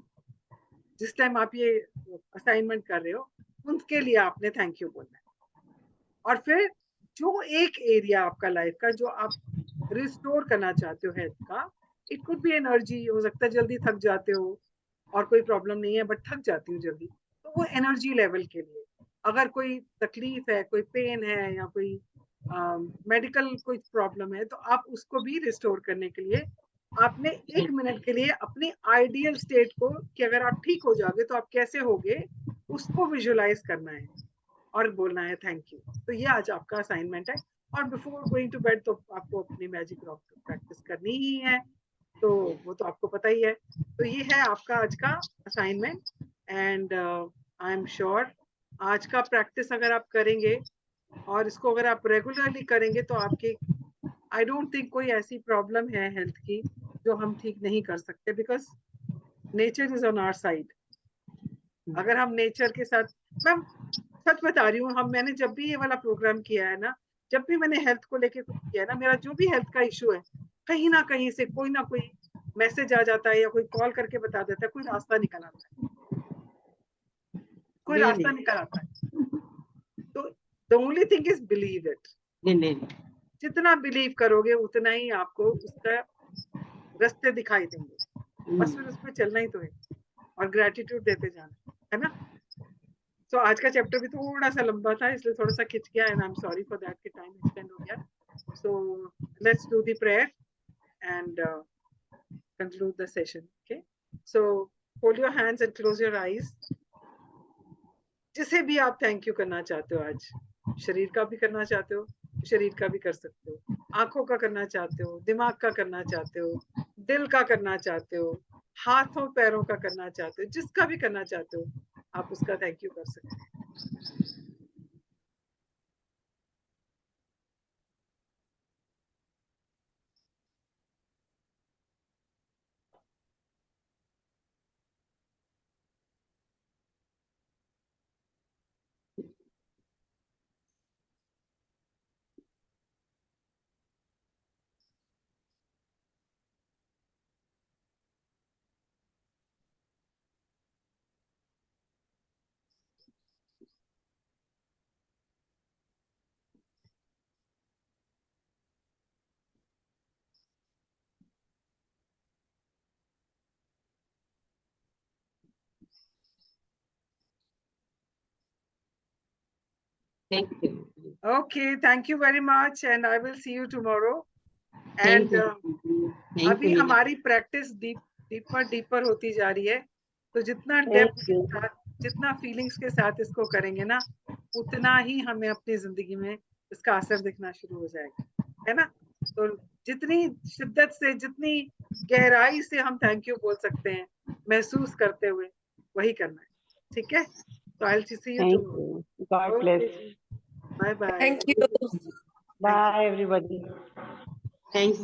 जिस टाइम आप ये असाइनमेंट कर रहे हो, उनके लिए आपने थैंक यू बोलना है। और फिर जो एक एरिया आपका लाइफ का जो आप रिस्टोर करना चाहते हो हेल्थ का, इट कुड बी एनर्जी, हो सकता है जल्दी थक जाते हो और कोई प्रॉब्लम नहीं है बट थक जाती हूँ जल्दी, तो वो एनर्जी लेवल के लिए। अगर कोई तकलीफ है, कोई पेन है, या कोई मेडिकल कोई प्रॉब्लम है, तो आप उसको भी रिस्टोर करने के लिए आपने 1 मिनट के लिए अपनी आइडियल स्टेट को, कि अगर आप ठीक हो जाओगे तो आप कैसे होगे, उसको विजुलाइज करना है और बोलना है थैंक यू। तो ये आज आपका असाइनमेंट है। और बिफोर गोइंग टू बेड तो आपको अपनी मैजिक रॉक प्रैक्टिस करनी ही है, तो वो तो आपको पता ही है। तो ये है आपका आज का assignment, and I am sure आज का प्रैक्टिस अगर आप करेंगे और इसको अगर आप रेगुलरली करेंगे तो आपकी, आई डोंट थिंक कोई ऐसी प्रॉब्लम है हेल्थ की जो हम ठीक नहीं कर सकते, because nature is on our side. अगर हम नेचर के साथ, मैं सच बता रही हूँ, मैंने जब भी ये वाला प्रोग्राम किया है ना, जब भी मैंने हेल्थ को लेके कुछ किया है ना, मेरा जो भी हेल्थ का इशू है, कहीं ना कहीं से कोई ना कोई मैसेज आ जाता है या कोई कॉल करके बता देता है, कोई रास्ता निकल आता है, कोई रास्ता निकल आता है। तो the only thing is believe it. जितना बिलीव करोगे उतना ही आपको उसका रास्ते दिखाई देंगे, बस फिर उस पर चलना ही तो है और ग्रेटिट्यूड देते जाना है ना। तो आज का चैप्टर भी थोड़ा सा लंबा था, इसलिए थोड़ा सा खिंच गया, and I am sorry for that कि टाइम एक्सटेंड हो गया। So let's do the prayer and conclude the session. Okay, so hold your hands and close your eyes. जिसे भी आप थैंक यू करना चाहते हो आज, शरीर का भी करना चाहते हो, शरीर का भी कर सकते हो, आंखों का करना चाहते हो, दिमाग का करना चाहते हो, दिल का करना चाहते हो, हाथों पैरों का करना चाहते हो, जिसका भी करना चाहते हो आप उसका थैंक यू कर सकते हो। Thank you. Okay, thank you very much and I will see you tomorrow. Thank And you. Thank अभी you. हमारी प्रैक्टिस डीपर होती जा रही है, तो जितना Thank डेप्थ के you. साथ, जितना फीलिंग्स के साथ इसको करेंगे ना, उतना ही हमें अपनी जिंदगी में इसका असर दिखना शुरू हो जाएगा, है ना? तो जितनी शिद्दत से, जितनी गहराई से हम थैंक यू बोल सकते हैं महसूस करते हुए, वही करना है, ठीक है? तो I will see you Thank tomorrow. you. God bless. Bye bye. Thank you. Bye, everybody. Thanks.